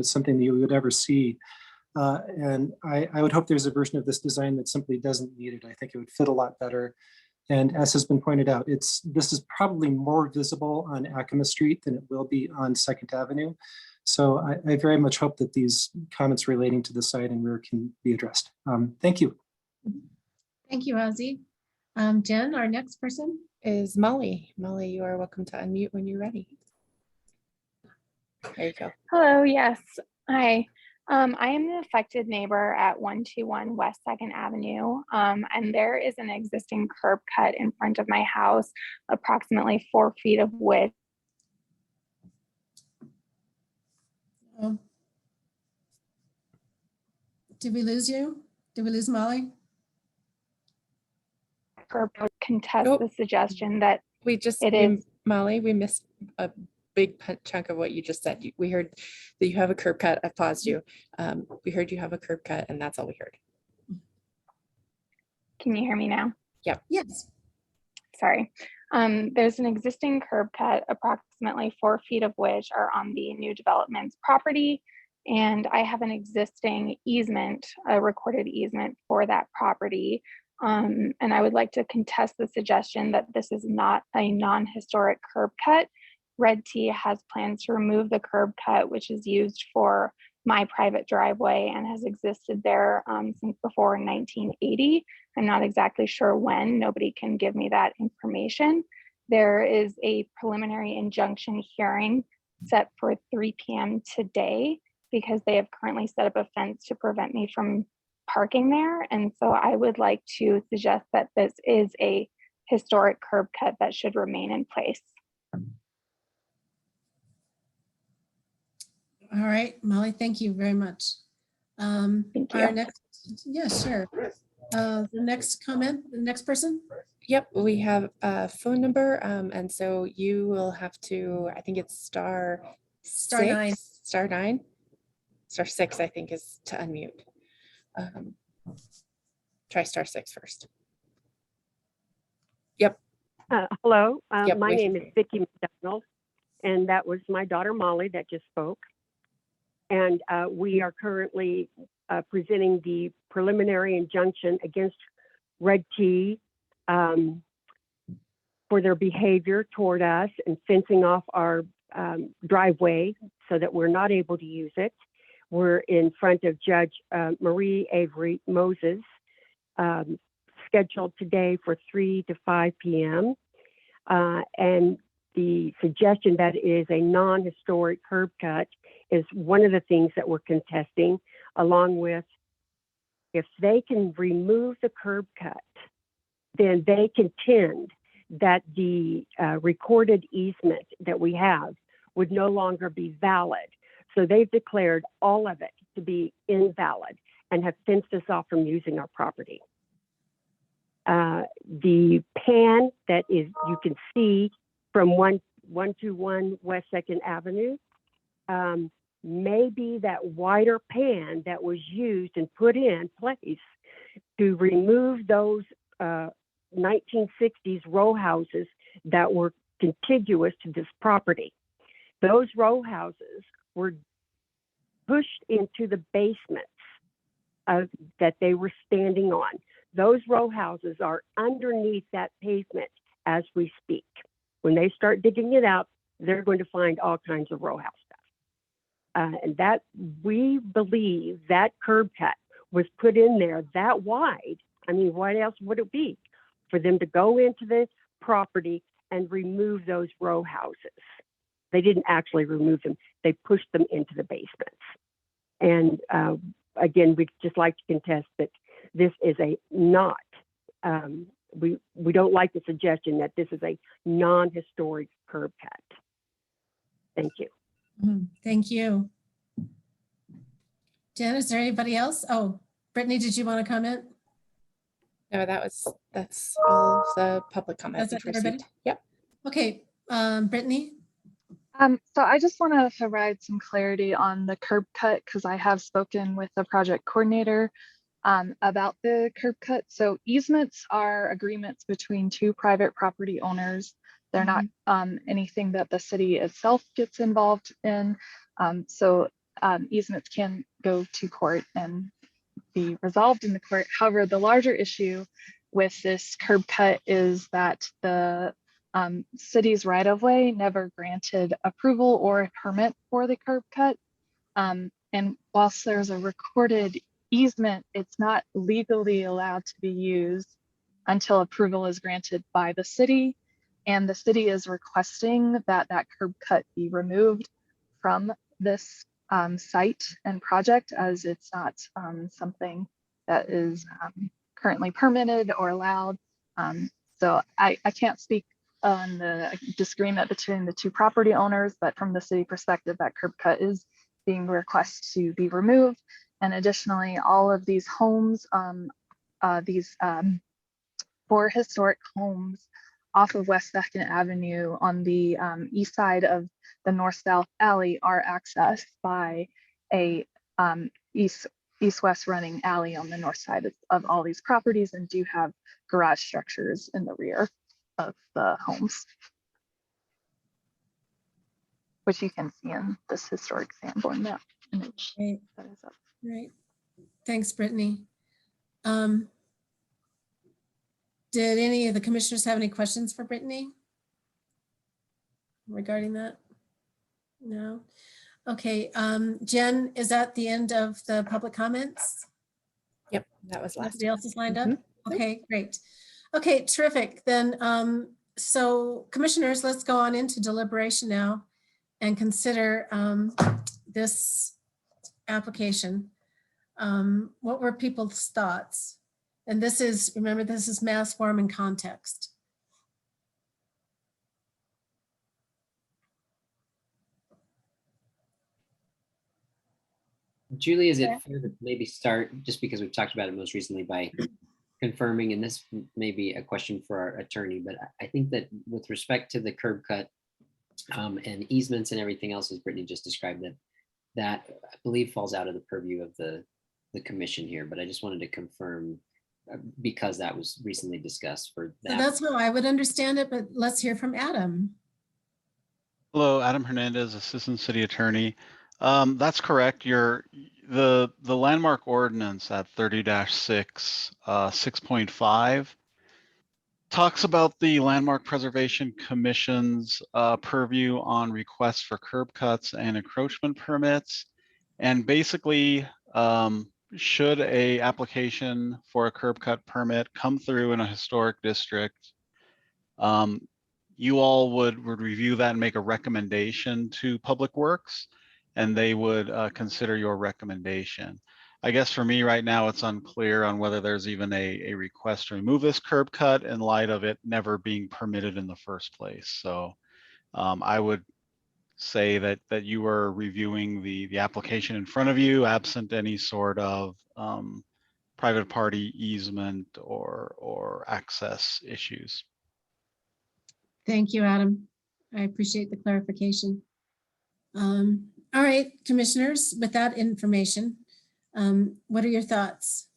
Speaker 15: something that you would ever see. And I would hope there's a version of this design that simply doesn't need it. I think it would fit a lot better. And as has been pointed out, this is probably more visible on Acoma Street than it will be on 2nd Avenue. So I very much hope that these comments relating to the side and rear can be addressed. Thank you.
Speaker 1: Thank you, Ozzy. Jen, our next person
Speaker 5: is Molly. Molly, you are welcome to unmute when you're ready. There you go.
Speaker 16: Hello, yes. Hi. I am the affected neighbor at 121 West 2nd Avenue, and there is an existing curb cut in front of my house, approximately 4 feet of width.
Speaker 1: Oh. Did we lose you? Did we lose Molly?
Speaker 16: Curb cut contest
Speaker 5: Nope.
Speaker 16: the suggestion that
Speaker 5: Molly, we missed a big chunk of what you just said. We heard that you have a curb cut. I paused you. We heard you have a curb cut, and that's all we heard.
Speaker 16: Can you hear me now?
Speaker 5: Yep.
Speaker 1: Yes.
Speaker 16: Sorry. There's an existing curb cut, approximately 4 feet of which are on the new development's property. And I have an existing easement, a recorded easement for that property. And I would like to contest the suggestion that this is not a non-historic curb cut. Red T has plans to remove the curb cut, which is used for my private driveway and has existed there since before 1980. I'm not exactly sure when. Nobody can give me that information. There is a preliminary injunction hearing set for 3 p.m. today because they have currently set up a fence to prevent me from parking there. And so I would like to suggest that this is a historic curb cut that should remain in place.
Speaker 1: All right, Molly, thank you very much.
Speaker 16: Thank you.
Speaker 1: Our next, yeah, sure. The next comment, the next person?
Speaker 5: Yep, we have a phone number, and so you will have to, I think it's star
Speaker 1: 9.
Speaker 5: Star 9, star 6, I think, is to unmute. Try star 6 first. Yep.
Speaker 17: Hello,
Speaker 5: Yep,
Speaker 17: my
Speaker 5: we
Speaker 17: name
Speaker 5: can
Speaker 17: is Vicki McDonald, and that was my daughter Molly that just spoke. And we are currently presenting the preliminary injunction against Red T for their behavior toward us and fencing off our driveway so that we're not able to use it. We're in front of Judge Marie Avery Moses, scheduled today for 3 to 5 p.m. And the suggestion that it is a non-historic curb cut is one of the things that we're contesting, along with if they can remove the curb cut, then they contend that the recorded easement that we have would no longer be valid. So they've declared all of it to be invalid and have fenced us off from using our property. The pan that is you can see from 121 West 2nd Avenue may be that wider pan that was used and put in place to remove those 1960s row houses that were contiguous to this property. Those row houses were pushed into the basements that they were standing on. Those row houses are underneath that pavement as we speak. When they start digging it out, they're going to find all kinds of row house stuff. And that we believe that curb cut was put in there that wide. I mean, what else would it be? For them to go into the property and remove those row houses. They didn't actually remove them. They pushed them into the basements. And again, we'd just like to contest that this is a not, we don't like the suggestion that this is a non-historic curb cut. Thank you.
Speaker 1: Thank you. Jen, is there anybody else? Oh, Brittany, did you want to comment?
Speaker 5: No, that's all the public comments
Speaker 1: That's
Speaker 5: we've
Speaker 1: everybody?
Speaker 5: received. Yep.
Speaker 1: Okay, Brittany?
Speaker 11: So I just want to provide some clarity on the curb cut because I have spoken with the project coordinator about the curb cut. So easements are agreements between two private property owners. They're not anything that the city itself gets involved in. So easements can go to court and be resolved in the court. However, the larger issue with this curb cut is that the city's right-of-way never granted approval or a permit for the curb cut. And whilst there's a recorded easement, it's not legally allowed to be used until approval is granted by the city. And the city is requesting that that curb cut be removed from this site and project, as it's not something that is currently permitted or allowed. So I can't speak on the disagreement between the two property owners, but from the city perspective, that curb cut is being requested to be removed. And additionally, all of these homes, these 4 historic homes off of West 2nd Avenue on the east side of the north-south alley are accessed by a east-west running alley on the north side of all these properties, and do have garage structures in the rear of the homes, which you can see in this historic Sanborn map image.
Speaker 1: Great.
Speaker 11: That is up.
Speaker 1: Great. Thanks, Brittany. Did any of the commissioners have any questions for Brittany regarding that? No. Okay, Jen, is that the end of the public comments?
Speaker 5: Yep, that was last.
Speaker 1: Nobody else is lined up?
Speaker 5: Mhm.
Speaker 1: Okay, great. Okay, terrific. Then, so commissioners, let's go on into deliberation now and consider this application. What were people's thoughts? And this is, remember, this is mass, form, and context.
Speaker 3: Julie, is it
Speaker 1: Okay.
Speaker 3: fair to maybe start, just because we've talked about it most recently, by confirming, and this may be a question for our attorney, but I think that with respect to the curb cut and easements and everything else, as Brittany just described it, that I believe falls out of the purview of the commission here, but I just wanted to confirm because that was recently discussed for
Speaker 1: So
Speaker 3: that.
Speaker 1: that's how I would understand it, but let's hear from Adam.
Speaker 18: Hello, Adam Hernandez, Assistant City Attorney. That's correct. The landmark ordinance at 30-6, 6.5 talks about the Landmark Preservation Commission's purview on requests for curb cuts and encroachment permits. And basically, should a application for a curb cut permit come through in a historic district, you all would review that and make a recommendation to Public Works, and they would consider your recommendation. I guess for me right now, it's unclear on whether there's even a request to remove this curb cut in light of it never being permitted in the first place. So I would say that you are reviewing the application in front of you, absent any sort of private party easement or access issues.
Speaker 1: Thank you, Adam. I appreciate the clarification. All right, commissioners, with that information, what are your thoughts?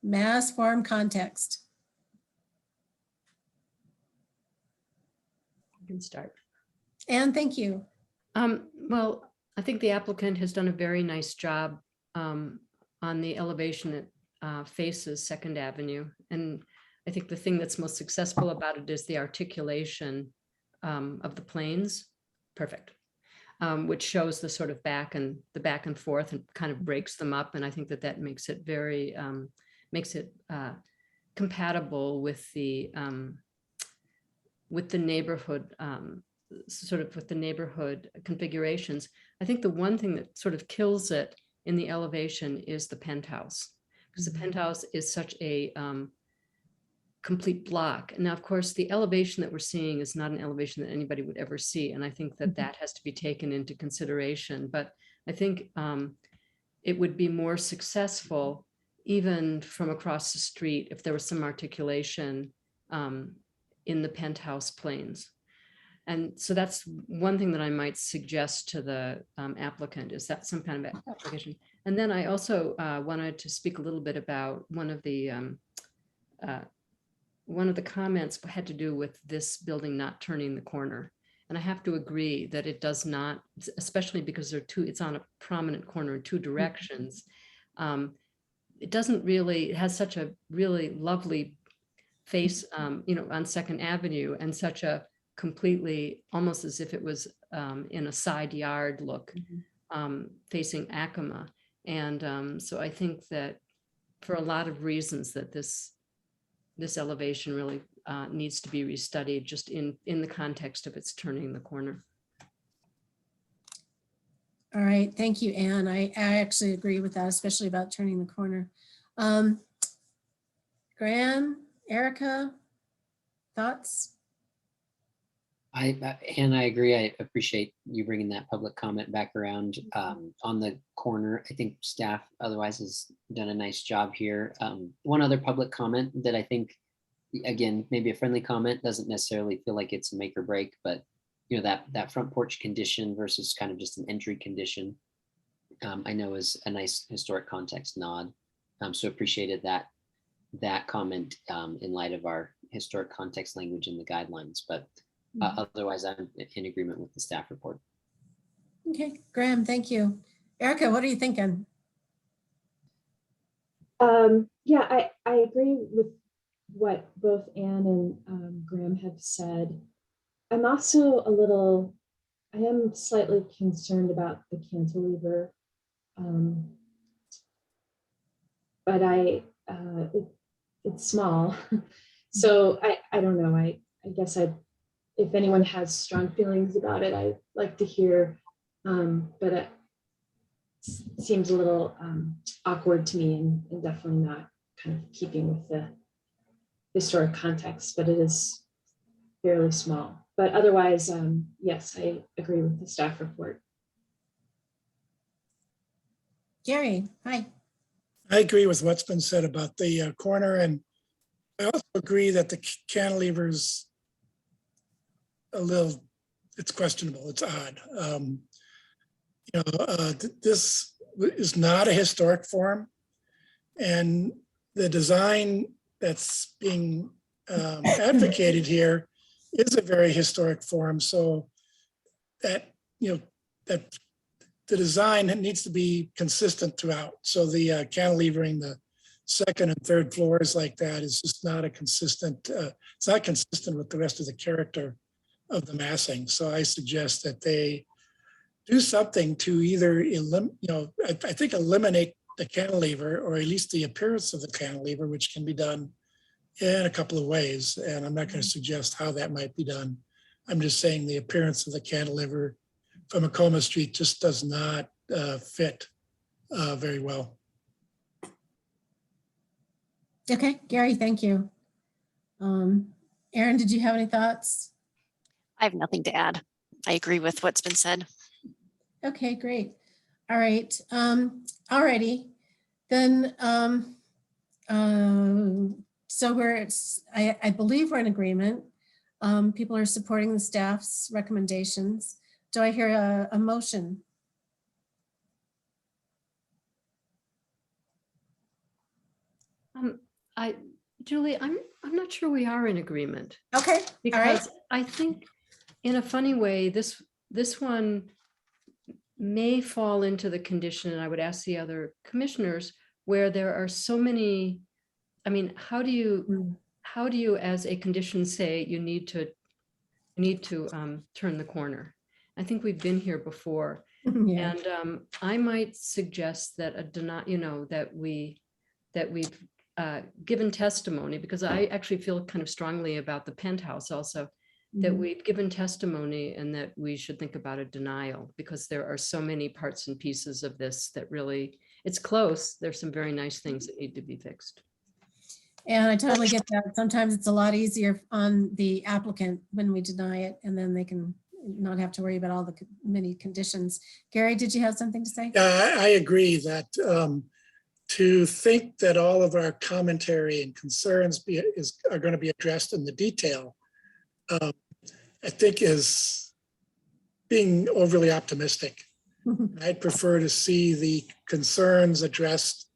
Speaker 1: Mass, form, context.
Speaker 7: I can start.
Speaker 1: And thank you.
Speaker 7: Well, I think the applicant has done a very nice job on the elevation that faces 2nd Avenue. And I think the thing that's most successful about it is the articulation of the planes. Perfect. Which shows the sort of back and forth and kind of breaks them up. And I think that makes it very, compatible with the neighborhood, with the neighborhood configurations. I think the one thing that sort of kills it in the elevation is the penthouse, because the penthouse is such a complete block. Now, of course, the elevation that we're seeing is not an elevation that anybody would ever see. And I think that that has to be taken into consideration. But I think it would be more successful even from across the street if there was some articulation in the penthouse planes. And so that's one thing that I might suggest to the applicant, is that some kind of application. And then I also wanted to speak a little bit about one of the comments had to do with this building not turning the corner. And I have to agree that it does not, especially because it's on a prominent corner in 2 directions. It doesn't really, it has such a really lovely face, on 2nd Avenue, and such a completely, almost as if it was in a side yard look, facing Acoma. And so I think that for a lot of reasons that this elevation really needs to be restudied just in the context of its turning the corner.
Speaker 1: All right, thank you, Anne. I actually agree with that, especially about turning the corner. Graham, Erica, thoughts?
Speaker 3: And I agree. I appreciate you bringing that public comment back around on the corner. I think staff otherwise has done a nice job here. One other public comment that I think, again, maybe a friendly comment, doesn't necessarily feel like it's a make or break, but you know, that front porch condition versus kind of just an entry condition, I know is a nice historic context nod. So appreciated that comment in light of our historic context language in the guidelines, but otherwise I'm in agreement with the staff report.
Speaker 1: Okay, Graham, thank you. Erica, what are you thinking?
Speaker 6: Yeah, I agree with what both Anne and Graham have said. I'm also I am slightly concerned about the cantilever, but it's small. So I don't know, I guess if anyone has strong feelings about it, I'd like to hear, but it seems a little awkward to me and definitely not kind of keeping with the historic context, but it is fairly small. But otherwise, yes, I agree with the staff report.
Speaker 1: Gary, hi.
Speaker 4: I agree with what's been said about the corner, and I also agree that the cantilever's it's questionable, it's odd. This is not a historic form, and the design that's being advocated here is a very historic form, so that that the design needs to be consistent throughout. So the cantilevering the second and third floors like that is just not a consistent. It's not consistent with the rest of the character of the massing. So I suggest that they do something to either I think eliminate the cantilever, or at least the appearance of the cantilever, which can be done in a couple of ways. And I'm not going to suggest how that might be done. I'm just saying the appearance of the cantilever from Acoma Street just does not fit very well.
Speaker 1: Okay, Gary, thank you. Erin, did you have any thoughts?
Speaker 2: I have nothing to add. I agree with what's been said.
Speaker 1: Okay, great. All right. Alrighty. Then so I believe we're in agreement. People are supporting the staff's recommendations. Do I hear a motion?
Speaker 7: Julie, I'm not sure we are in agreement.
Speaker 1: Okay,
Speaker 7: because
Speaker 1: all right.
Speaker 7: I think in a funny way, this one may fall into the condition, and I would ask the other commissioners, where there are so many. I mean, how do you as a condition say you need to turn the corner? I think we've been here before.
Speaker 1: Yeah.
Speaker 7: And I might suggest that that we've given testimony, because I actually feel kind of strongly about the penthouse also, that we've given testimony and that we should think about a denial, because there are so many parts and pieces of this that really, it's close. There's some very nice things that need to be fixed.
Speaker 1: And I totally get that. Sometimes it's a lot easier on the applicant when we deny it, and then they can not have to worry about all the many conditions. Gary, did you have something to say?
Speaker 4: Yeah, I agree that to think that all of our commentary and concerns are going to be addressed in the detail, I think is being overly optimistic. I'd prefer to see the concerns addressed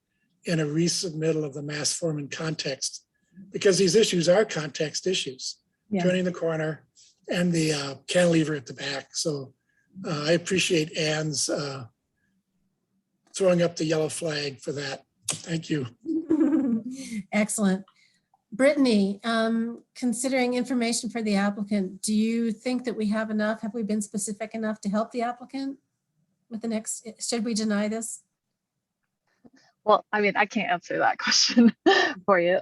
Speaker 4: in a resubmittal of the mass form and context, because these issues are context issues, turning the corner and the cantilever at the back. So I appreciate Anne's throwing up the yellow flag for that. Thank you.
Speaker 1: Excellent. Brittany, considering information for the applicant, do you think that we have enough? Have we been specific enough to help the applicant with the next, should we deny this?
Speaker 11: Well, I mean, I can't answer that question for you.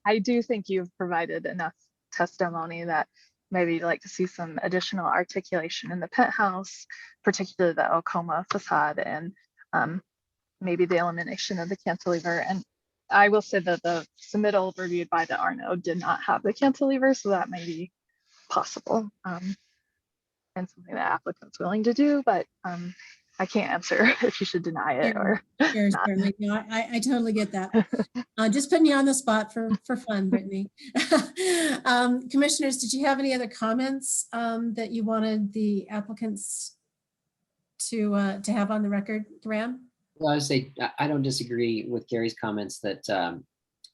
Speaker 11: I do think you've provided enough testimony that maybe you'd like to see some additional articulation in the penthouse, particularly the Okoma facade, and maybe the elimination of the cantilever. And I will say that the submittal reviewed by the Arno did not have the cantilever, so that may be possible, and something that applicant's willing to do, but I can't answer if you should deny it or not.
Speaker 1: Certainly. No, I totally get that. Just putting you on the spot for fun, Brittany. Commissioners, did you have any other comments that you wanted the applicants to have on the record, Graham?
Speaker 3: Well, I would say I don't disagree with Gary's comments that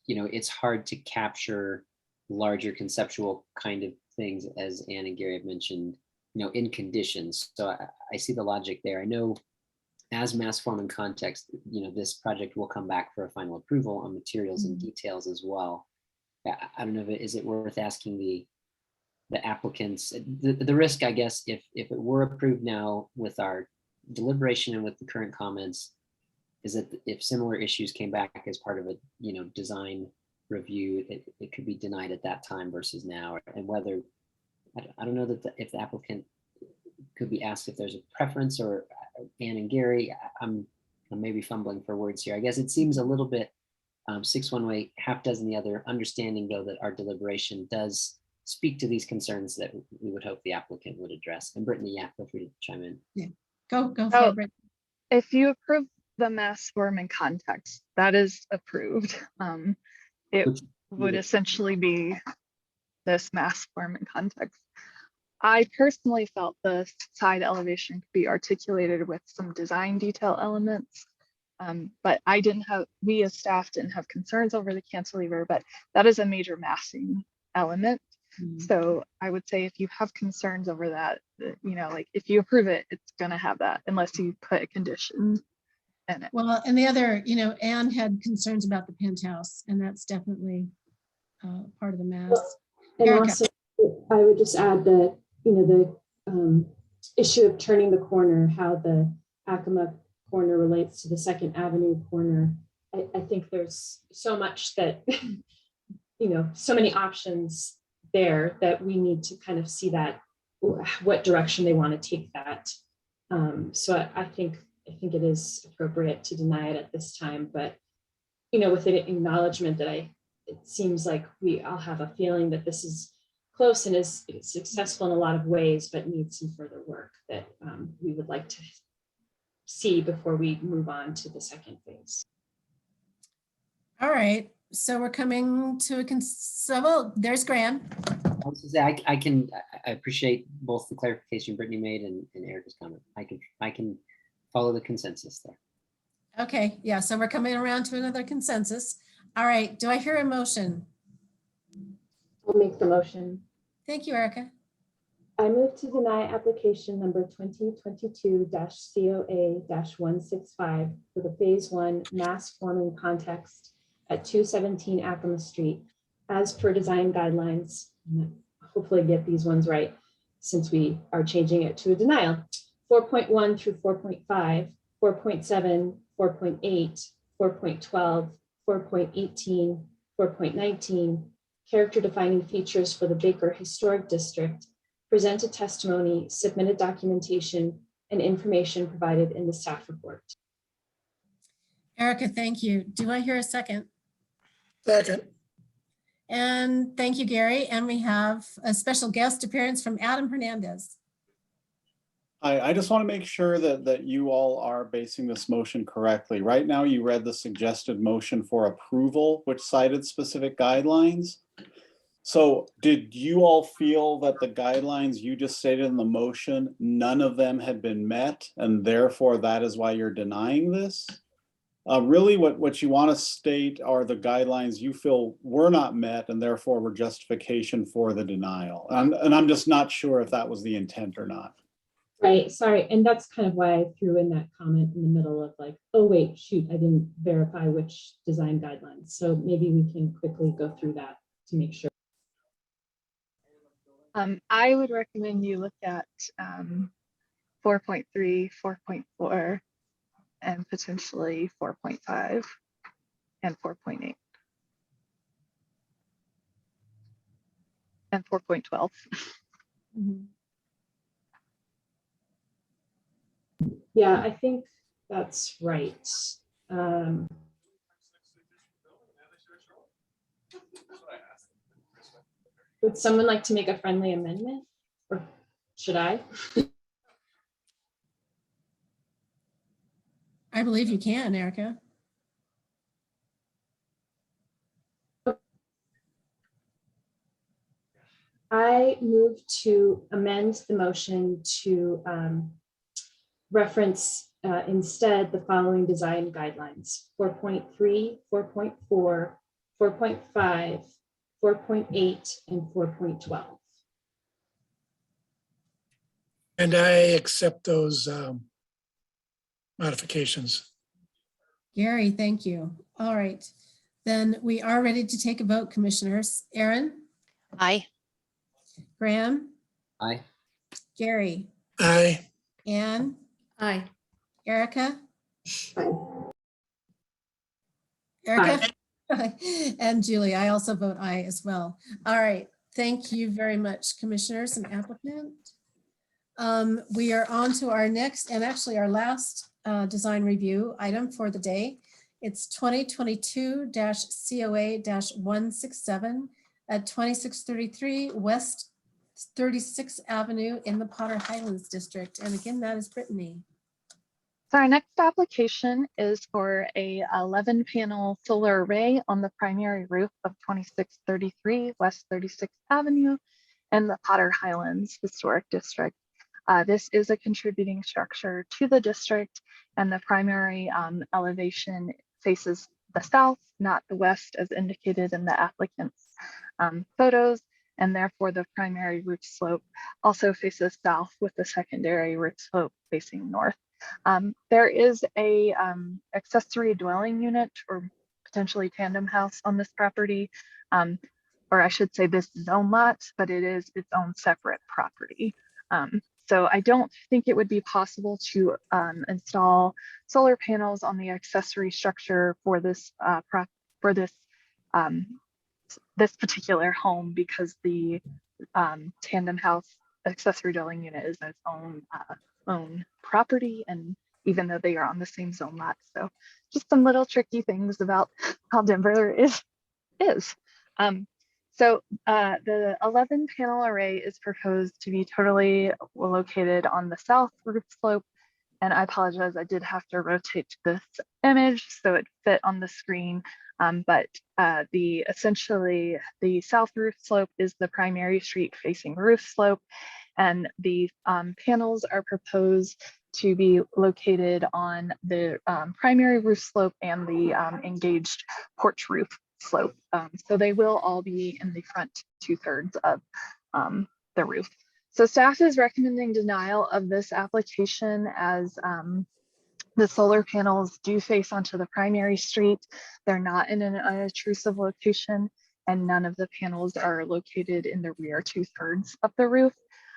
Speaker 3: it's hard to capture larger conceptual kind of things, as Ann and Gary have mentioned, in conditions. So I see the logic there. I know as mass form and context, this project will come back for a final approval on materials and details as well. I don't know, is it worth asking the applicants, the risk, I guess, if it were approved now with our deliberation and with the current comments, is that if similar issues came back as part of a design review, it could be denied at that time versus now, and whether I don't know that if the applicant could be asked if there's a preference, or Ann and Gary, I'm maybe fumbling for words here. I guess it seems a little bit 6 one way, half dozen the other, understanding though that our deliberation does speak to these concerns that we would hope the applicant would address. And Brittany, yeah, feel free to chime in.
Speaker 1: Yeah, go for it, Brittany.
Speaker 11: If you approve the mass form and context, that is approved. It would essentially be this mass form and context. I personally felt the side elevation could be articulated with some design detail elements, but we as staff didn't have concerns over the cantilever, but that is a major massing element. So I would say if you have concerns over that, like if you approve it, it's gonna have that unless you put a condition in it.
Speaker 1: Well, and the other, Anne had concerns about the penthouse, and that's definitely part of the mass.
Speaker 6: And
Speaker 1: Erica.
Speaker 6: also, I would just add that, the issue of turning the corner, how the Acoma corner relates to the Second Avenue corner. I think there's so much that, so many options there that we need to kind of see that, what direction they want to take that. So I think it is appropriate to deny it at this time, but, with an acknowledgement that it seems like we all have a feeling that this is close and is successful in a lot of ways, but needs some further work that we would like to see before we move on to the second phase.
Speaker 1: All right, so we're coming to well, there's Graham.
Speaker 3: I appreciate both the clarification Brittany made and Erica's comment. I can follow the consensus there.
Speaker 1: Okay, yeah, so we're coming around to another consensus. All right, do I hear a motion?
Speaker 6: I'll make the motion.
Speaker 1: Thank you, Erica.
Speaker 6: I move to deny application number 2022-COA-165 for the phase 1 mass forming context at 217 Acoma Street as per design guidelines. Hopefully get these ones right since we are changing it to a denial. 4.1 through 4.5, 4.7, 4.8, 4.12, 4.18, 4.19, character defining features for the Baker Historic District, presented testimony, submitted documentation, and information provided in the staff report.
Speaker 1: Erica, thank you. Do I hear a second?
Speaker 4: Second.
Speaker 1: And thank you, Gary. And we have a special guest appearance from Adam Hernandez.
Speaker 19: I just want to make sure that you all are basing this motion correctly. Right now, you read the suggested motion for approval, which cited specific guidelines. So did you all feel that the guidelines you just stated in the motion, none of them had been met, and therefore that is why you're denying this? Really what you want to state are the guidelines you feel were not met and therefore were justification for the denial. And I'm just not sure if that was the intent or not.
Speaker 6: Right, sorry, and that's kind of why I threw in that comment in the middle of like, oh wait, shoot, I didn't verify which design guidelines. So maybe we can quickly go through that to make sure.
Speaker 11: I would recommend you look at 4.3, 4.4, and potentially 4.5 and 4.8. and 4.12.
Speaker 6: Yeah, I think that's right. Would someone like to make a friendly amendment, or should I?
Speaker 1: I believe you can, Erica.
Speaker 6: I move to amend the motion to reference instead the following design guidelines: 4.3, 4.4, 4.5, 4.8, and 4.12.
Speaker 4: And I accept those modifications.
Speaker 1: Gary, thank you. All right, then we are ready to take a vote, commissioners. Aaron?
Speaker 2: Aye.
Speaker 1: Graham?
Speaker 3: Aye.
Speaker 1: Gary?
Speaker 4: Aye.
Speaker 1: Anne?
Speaker 7: Aye.
Speaker 1: Erica? Erica? And Julie, I also vote aye as well. All right, thank you very much, commissioners and applicant. We are on to our next and actually our last design review item for the day. It's 2022-COA-167 at 2633 West 36th Avenue in the Potter Highlands District. And again, that is Brittany.
Speaker 11: So our next application is for a 11-panel solar array on the primary roof of 2633 West 36th Avenue in the Potter Highlands Historic District. This is a contributing structure to the district, and the primary elevation faces the south, not the west, as indicated in the applicant's photos, and therefore the primary roof slope also faces south with the secondary roof slope facing north. There is a accessory dwelling unit or potentially tandem house on this property, or I should say this zone lot, but it is its own separate property. So I don't think it would be possible to install solar panels on the accessory structure for this this particular home, because the tandem house accessory dwelling unit is its own property, and even though they are on the same zone lot. So just some little tricky things about how Denver is. So the 11-panel array is proposed to be totally located on the south roof slope. And I apologize, I did have to rotate this image so it fit on the screen. But essentially the south roof slope is the primary street facing roof slope. And the panels are proposed to be located on the primary roof slope and the engaged porch roof slope. So they will all be in the front 2/3 of the roof. So staff is recommending denial of this application as the solar panels do face onto the primary street. They're not in an unobtrusive location, and none of the panels are located in the rear 2/3 of the roof.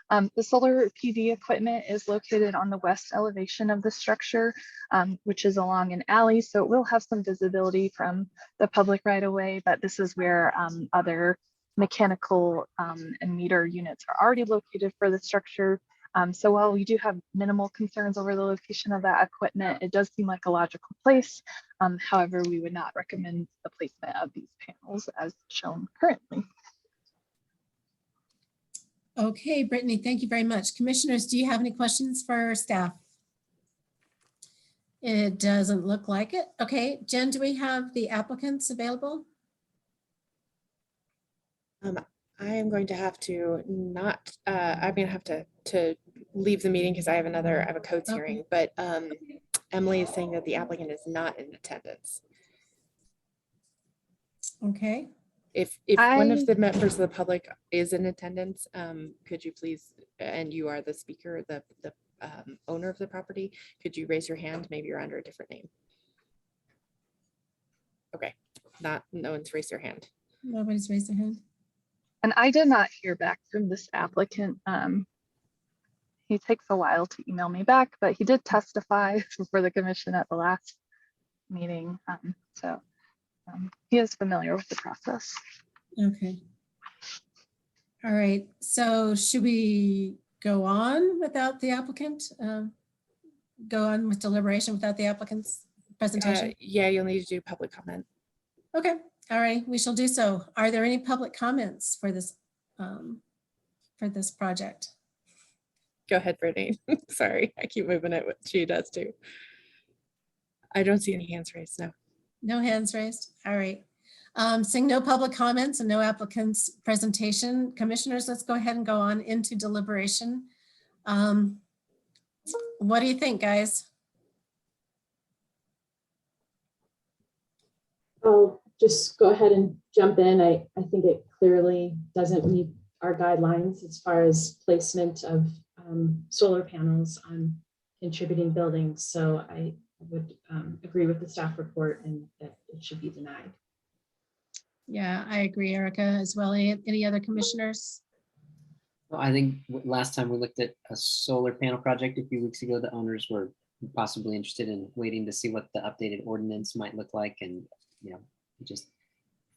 Speaker 11: The solar PV equipment is located on the west elevation of the structure, which is along an alley. So it will have some visibility from the public right away, but this is where other mechanical and meter units are already located for the structure. So while we do have minimal concerns over the location of that equipment, it does seem like a logical place. However, we would not recommend the placement of these panels as shown currently.
Speaker 1: Okay, Brittany, thank you very much. Commissioners, do you have any questions for staff? It doesn't look like it. Okay, Jen, do we have the applicants available?
Speaker 5: I am going to have to I'm going to have to leave the meeting because I have a codes hearing, but Emily is saying that the applicant is not in attendance.
Speaker 1: Okay.
Speaker 5: If one of the members of the public is in attendance, could you please, and you are the speaker, the owner of the property, could you raise your hand? Maybe you're under a different name. Okay, no one's raised their hand.
Speaker 1: Nobody's raised their hand.
Speaker 11: And I did not hear back from this applicant. He takes a while to email me back, but he did testify before the commission at the last meeting. He is familiar with the process.
Speaker 1: Okay. All right, so should we go on without the applicant? Go on with deliberation without the applicant's presentation?
Speaker 5: Yeah, you'll need to do public comment.
Speaker 1: Okay, all right, we shall do so. Are there any public comments for this project?
Speaker 5: Go ahead, Brittany. Sorry, I keep moving it. She does too. I don't see any hands raised, no.
Speaker 1: No hands raised. All right. Seeing no public comments and no applicant's presentation, commissioners, let's go ahead and go on into deliberation. What do you think, guys?
Speaker 6: I'll just go ahead and jump in. I think it clearly doesn't meet our guidelines as far as placement of solar panels on contributing buildings. So I would agree with the staff report and that it should be denied.
Speaker 1: Yeah, I agree, Erica, as well. Any other commissioners?
Speaker 3: Well, I think last time we looked at a solar panel project a few weeks ago, the owners were possibly interested in waiting to see what the updated ordinance might look like. And, you know, just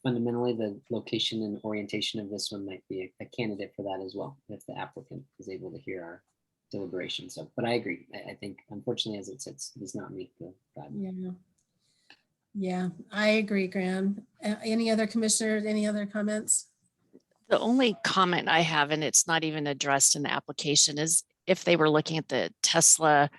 Speaker 3: fundamentally the location and orientation of this one might be a candidate for that as well, if the applicant is able to hear our deliberation. So, but I agree. I think unfortunately as it sits, it does not meet the guidelines.
Speaker 1: Yeah, I agree, Graham. Any other commissioners, any other comments?
Speaker 2: The only comment I have, and it's not even addressed in the application, is if they were looking at the Tesla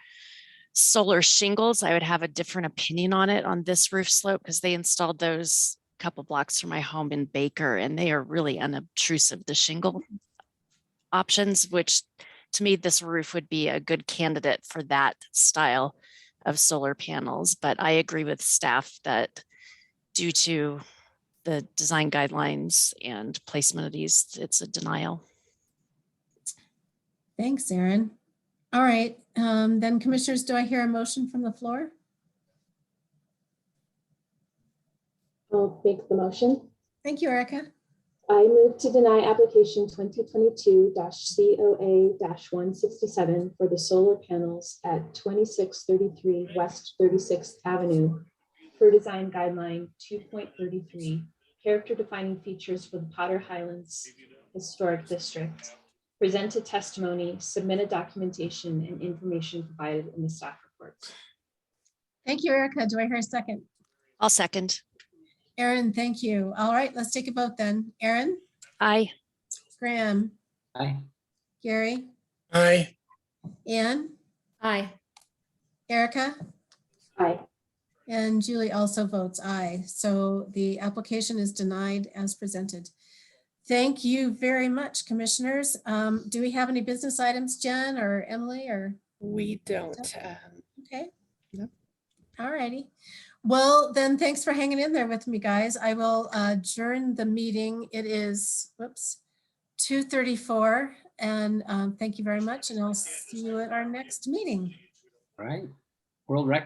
Speaker 2: solar shingles, I would have a different opinion on it on this roof slope because they installed those a couple blocks from my home in Baker and they are really unobtrusive, the shingle options, which to me, this roof would be a good candidate for that style of solar panels. But I agree with staff that due to the design guidelines and placement of these, it's a denial.
Speaker 1: Thanks, Erin. All right, then commissioners, do I hear a motion from the floor?
Speaker 6: I'll make the motion.
Speaker 1: Thank you, Erica.
Speaker 6: I move to deny application 2022-COA-167 for the solar panels at 2633 West 36th Avenue per design guideline 2.33, character defining features for the Potter Highlands Historic District. Present a testimony, submit a documentation and information provided in the staff report.
Speaker 1: Thank you, Erica. Do I hear a second?
Speaker 2: I'll second.
Speaker 1: Erin, thank you. All right, let's take a vote then. Erin?
Speaker 2: Aye.
Speaker 1: Graham?
Speaker 3: Aye.
Speaker 1: Gary?
Speaker 4: Aye.
Speaker 1: Ann?
Speaker 7: Aye.
Speaker 1: Erica?
Speaker 6: Aye.
Speaker 1: And Julie also votes aye. So the application is denied as presented. Thank you very much, commissioners. Do we have any business items, Jen or Emily, or?
Speaker 5: We don't.
Speaker 1: Okay.
Speaker 5: No.
Speaker 1: All righty. Well, then thanks for hanging in there with me, guys. I will adjourn the meeting. It is, whoops, 2:34. And thank you very much. And I'll see you at our next meeting.
Speaker 3: All right. World record.